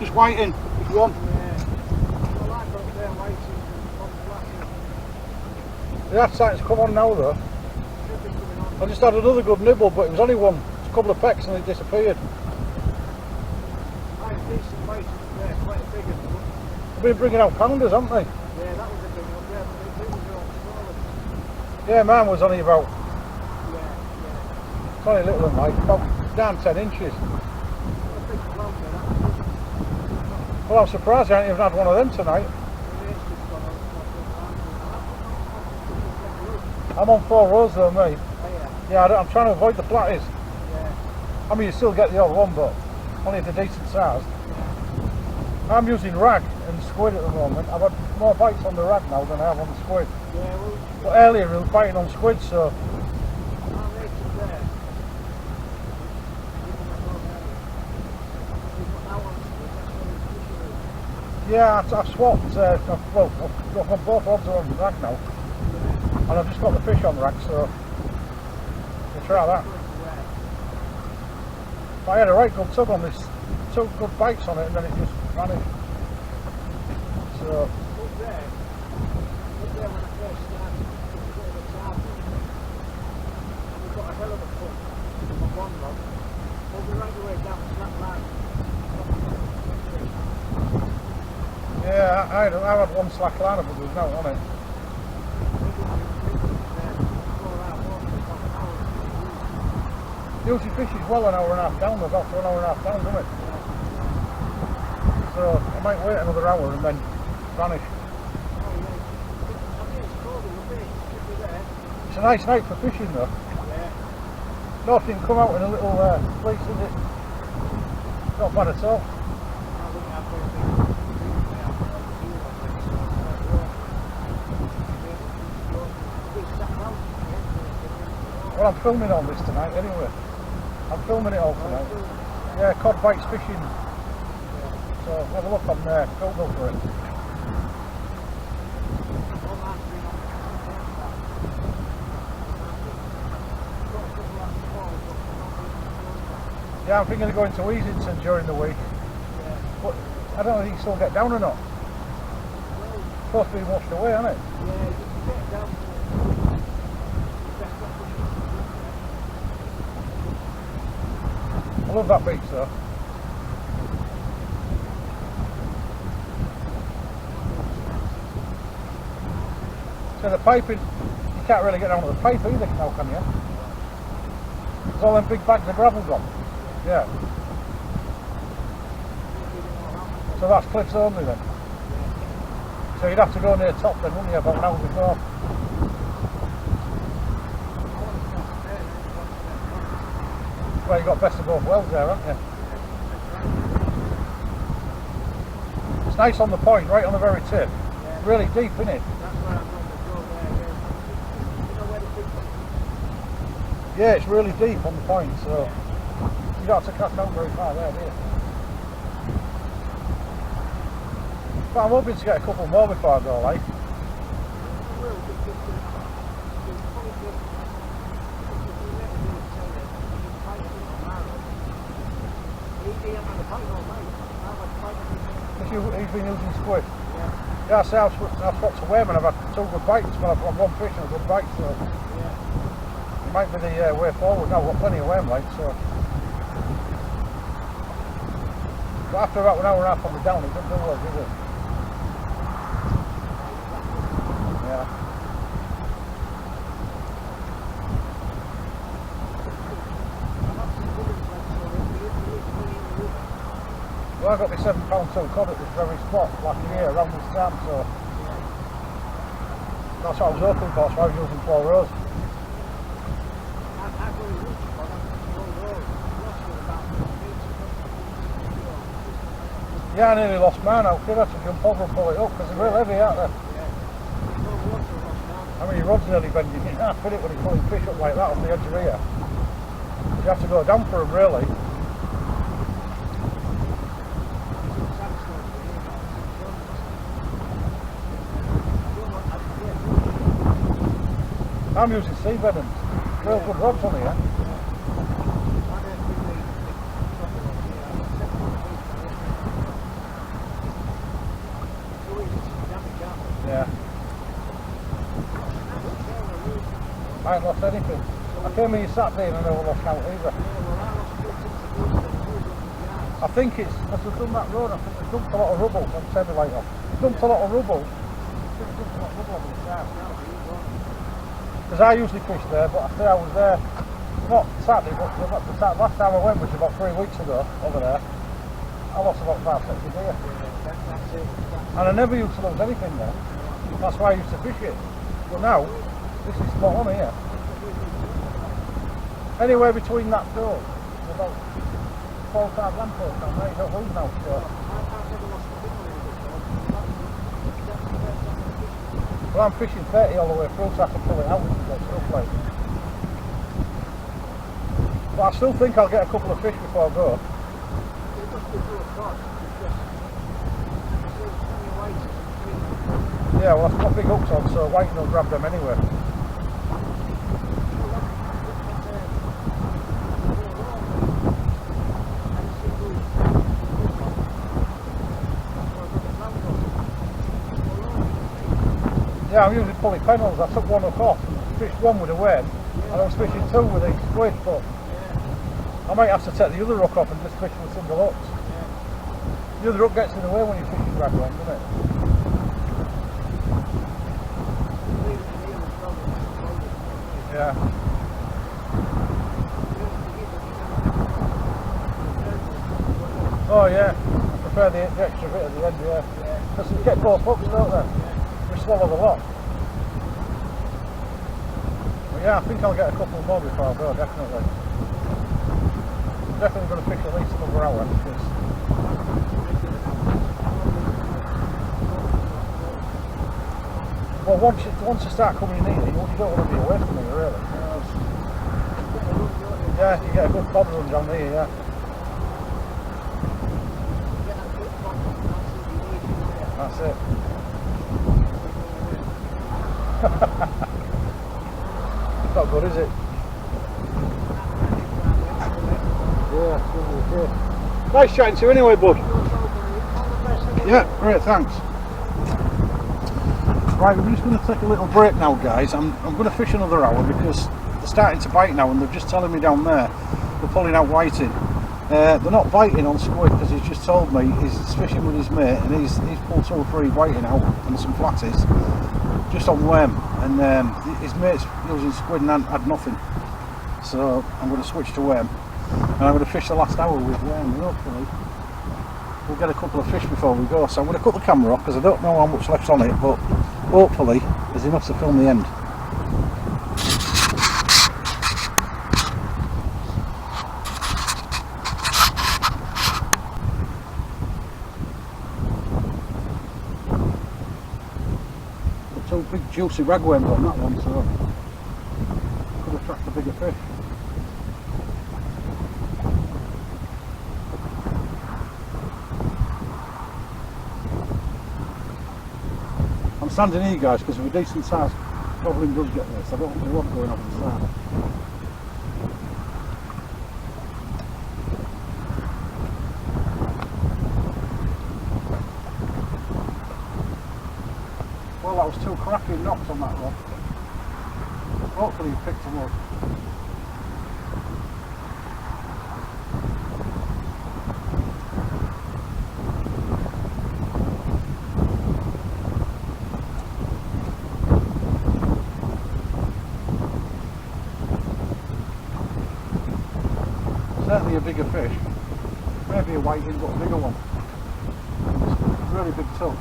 Just waiting. Just one. That sight's come on now though. I just had another good nibble, but it was only one. It's a couple of pecks and it disappeared. They've been bringing out pounders, haven't they? Yeah, that was a big one, yeah, but it was all smaller. Yeah, mine was only about, Yeah. it's only little than like, about down 10 inches. Well, I'm surprised I haven't even had one of them tonight. I'm on 4 rows though, mate. Yeah, I'm trying to avoid the flatties. I mean, you still get the odd one, but only if they're decent size. I'm using rag and squid at the moment. I've had more bites on the rag now than I have on the squid. But earlier I was biting on squid, so... Yeah, I've swapped, I've got both odds on the rag now. And I've just got the fish on the rag, so we'll try that. But I had a right good tug on this, 2 good bites on it, and then it just vanished. So Up there when I first started, it was a bit of a target. And we got a hell of a pull on one rod. But we right away down to that line. yeah, I had one slack line, but there was no on it. Usually fish is well an hour and a half down, about for an hour and a half down, doesn't it? So I might wait another hour and then vanish. It's a nice night for fishing though. Nothing come out in a little place, is it? Not bad at all. Well, I'm filming all this tonight anyway. I'm filming it all tonight. Yeah, cod bites fishing. So have a look on there. Don't go for it. Yeah, I'm thinking of going to Easington during the week. But I don't know if you can still get down or not. It's supposed to be washed away, isn't it? I love that beach though. So the piping, you can't really get down to the pipe either now, can you? There's all them big bags of gravel gone. Yeah. So that's cliffs only then. So you'd have to go near the top then, wouldn't you, about an hour before? Well, you've got best of both worlds there, haven't you? It's nice on the point, right on the very tip. Really deep, isn't it? Yeah, it's really deep on the point, so you don't have to cast out very far there, do you? But I'm hoping to get a couple more before I go, like. He's been using squid. Yeah, I say I've got to weigh him and I've had 2 good bites, but I've got 1 fish and a good bite, so it might be the way forward now. I've got plenty of worm like, so. But after about an hour and a half on the down, it doesn't do well, does it? Yeah. Well, I got my £7 cod at this very spot last year around this time, so that's what I was hoping for, so I was using 4 rows. Yeah, I nearly lost mine out. I had to jump over and pull it up because they're real heavy, aren't they? I mean, your rod's nearly bending in half, isn't it, when you're pulling fish up like that off the edge of here. You have to go down for them, really. I'm using sea venom. Real good rods on here. I ain't lost anything. I came here Saturday and I never lost count either. I think it's, as they've done that road, I think they've dumped a lot of rubble on Teddy light off. Dumped a lot of rubble. Because I usually fish there, but I say I was there, not Saturday, but last time I went, which was about 3 weeks ago, over there, I lost about 5 sets of deer. And I never used to lose anything there. That's why I used to fish it. But now, this is spot on here. Anywhere between that door, about 4 or 5 lampposts down there, you don't lose now. So. Well, I'm fishing 30 all the way through, so I can pull it out and get stuff like. But I still think I'll get a couple of fish before I go. Yeah, well, I've got big hooks on, so Whiting will grab them anyway. Yeah, I'm using pulley pennels. I took one hook off, fished one with a worm, and I was fishing 2 with a squid, but I might have to take the other hook off and just fish with single hooks. The other hook gets in the way when you're fishing raglan, doesn't it? Yeah. Oh yeah, I prefer the extra bit at the end, yeah. Because you get both hooks, don't they? You swallow the lot. But yeah, I think I'll get a couple more before I go, definitely. I'm definitely going to fish at least another hour, because well, once you start coming in here, you don't want to be away from me, really. Yeah, you get a good bod lunge on here, yeah. That's it. It's not good, is it? Yeah, nice chatting to you anyway, bud. Yeah, great, thanks. Right, we're just going to take a little break now, guys. I'm going to fish another hour because they're starting to bite now, and they're just telling me down there they're pulling out whiting. They're not biting on squid because he's just told me he's fishing with his mate, and he's pulled 2 or 3 whiting out and some flatties just on worm, and his mate's using squid and had nothing. So I'm going to switch to worm, and I'm going to fish the last hour with worm, and hopefully we'll get a couple of fish before we go. So I'm going to cut the camera off because I don't know how much left's on it, but hopefully there's enough to film the end. Got 2 big juicy ragworms on that one, so could attract a bigger fish. I'm standing here, guys, because of a decent size goblin does get this. I don't think there was going over the side. Well, that was 2 cracking knocks on that rod. Hopefully he picked them up. Certainly a bigger fish, maybe a whiting, but a bigger one. It's a really big tub.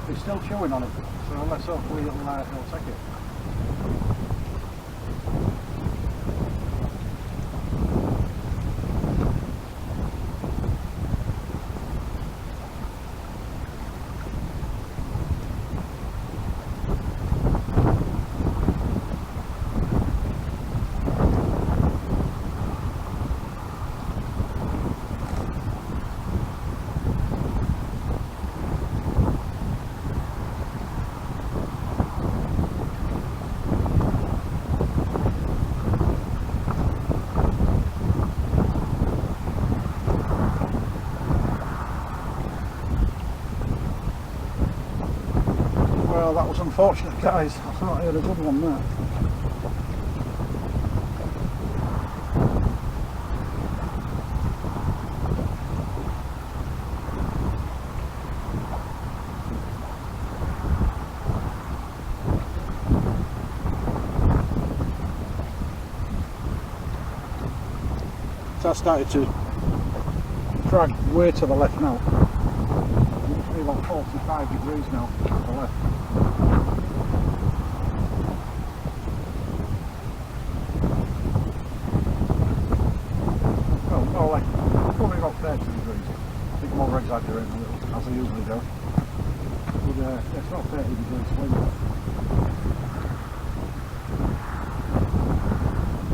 He's still chewing on it, so let's hopefully it'll take it. Well, that was unfortunate, guys. I thought I had a good one there. So I started to drag way to the left now. It's about 45 degrees now to the left. Well, more like probably about 30 degrees. I think I'm over exaggerating a little, as I usually do. But yeah, it's about 30 degrees wind.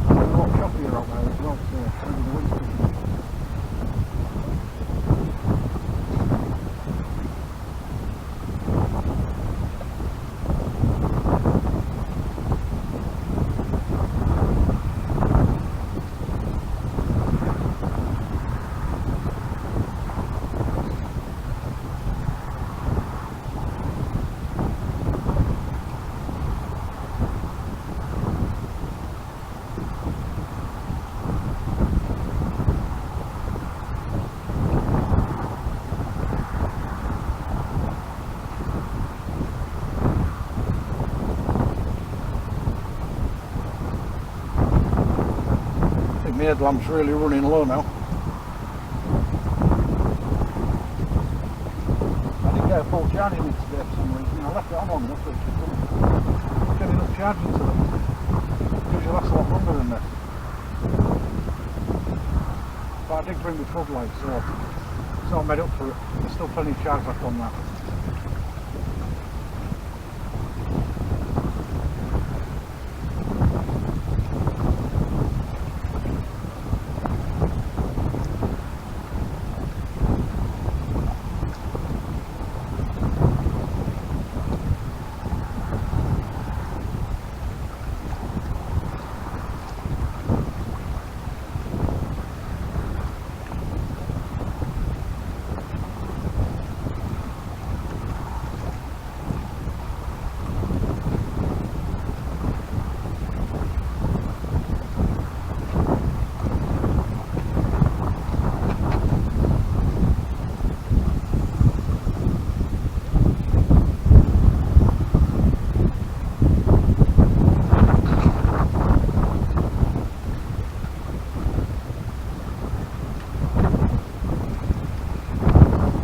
There's a lot choppier out there as well, so maybe the wind's picking up. My headlamp's really running low now. I didn't get a full charge in it today for some reason. I left it on long enough so it should get enough charge into them. It usually lasts a lot longer than this. But I did bring the floodlight, so it's not made up for it. There's still plenty of charge left on that.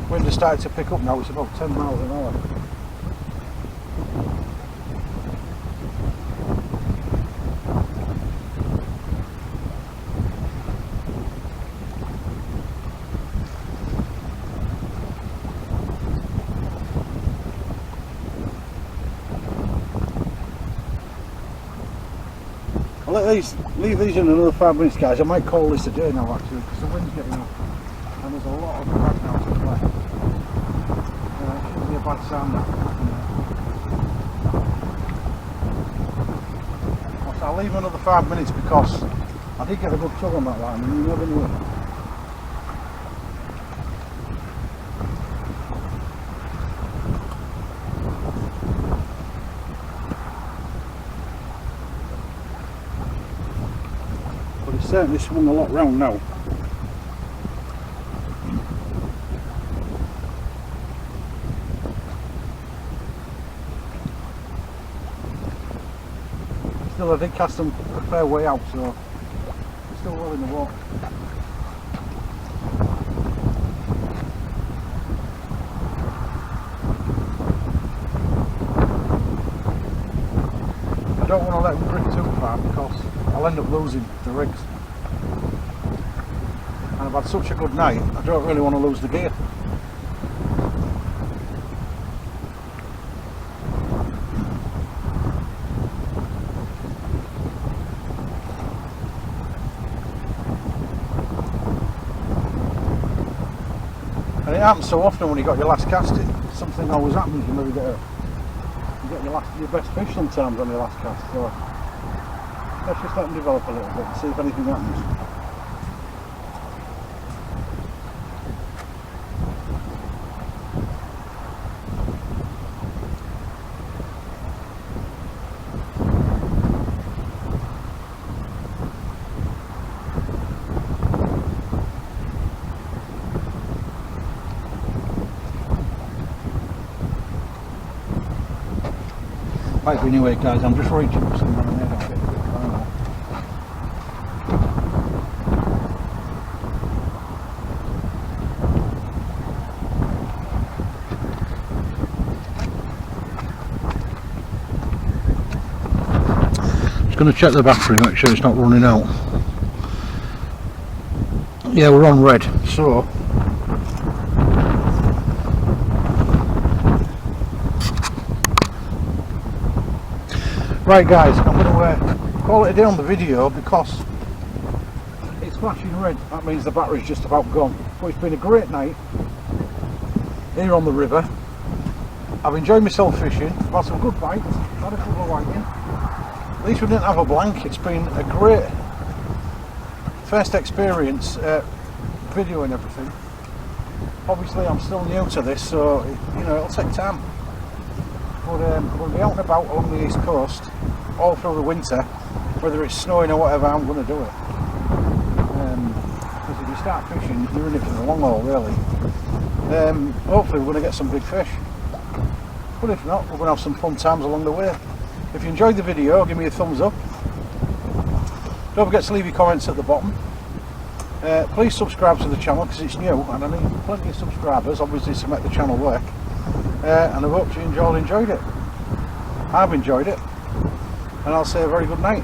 Wind has started to pick up now, it's about 10 miles an hour. I'll leave these in another 5 minutes, guys. I might call this a day now actually, because the wind's getting up and there's a lot of drag now to the left. It shouldn't be a bad sound now. I'll leave another 5 minutes because I did get a good tug on that line and you never knew it. But it's certainly swung a lot round now. Still, I did cast them a fair way out, so they're still well in the water. I don't want to let them drift too far because I'll end up losing the rigs. And I've had such a good night, I don't really want to lose the gear. And it happens so often when you got your last cast in, something always happens, you maybe get your best fish sometimes on your last cast, so let's just let them develop a little bit and see if anything happens. Right, but anyway guys, I'm just reaching for some lemonade. I'm getting a bit far now. Just going to check the battery, make sure it's not running out. Yeah, we're on red, so right guys, I'm going to call it a day on the video because it's flashing red. That means the battery's just about gone. But it's been a great night here on the river. I've enjoyed myself fishing. I've had some good bites, had a couple of whiting. At least we didn't have a blank. It's been a great first experience videoing everything. Obviously I'm still new to this, so you know it'll take time. But I'm going to be out and about along the east coast all through the winter, whether it's snowing or whatever. I'm going to do it. Because if you start fishing, you're in it for the long haul, really. Hopefully we're going to get some big fish. But if not, we're going to have some fun times along the way. If you enjoyed the video, give me a thumbs up. Don't forget to leave your comments at the bottom. Please subscribe to the channel because it's new and I need plenty of subscribers, obviously, to make the channel work. And I hope you all enjoyed it. I've enjoyed it, and I'll say a very good night.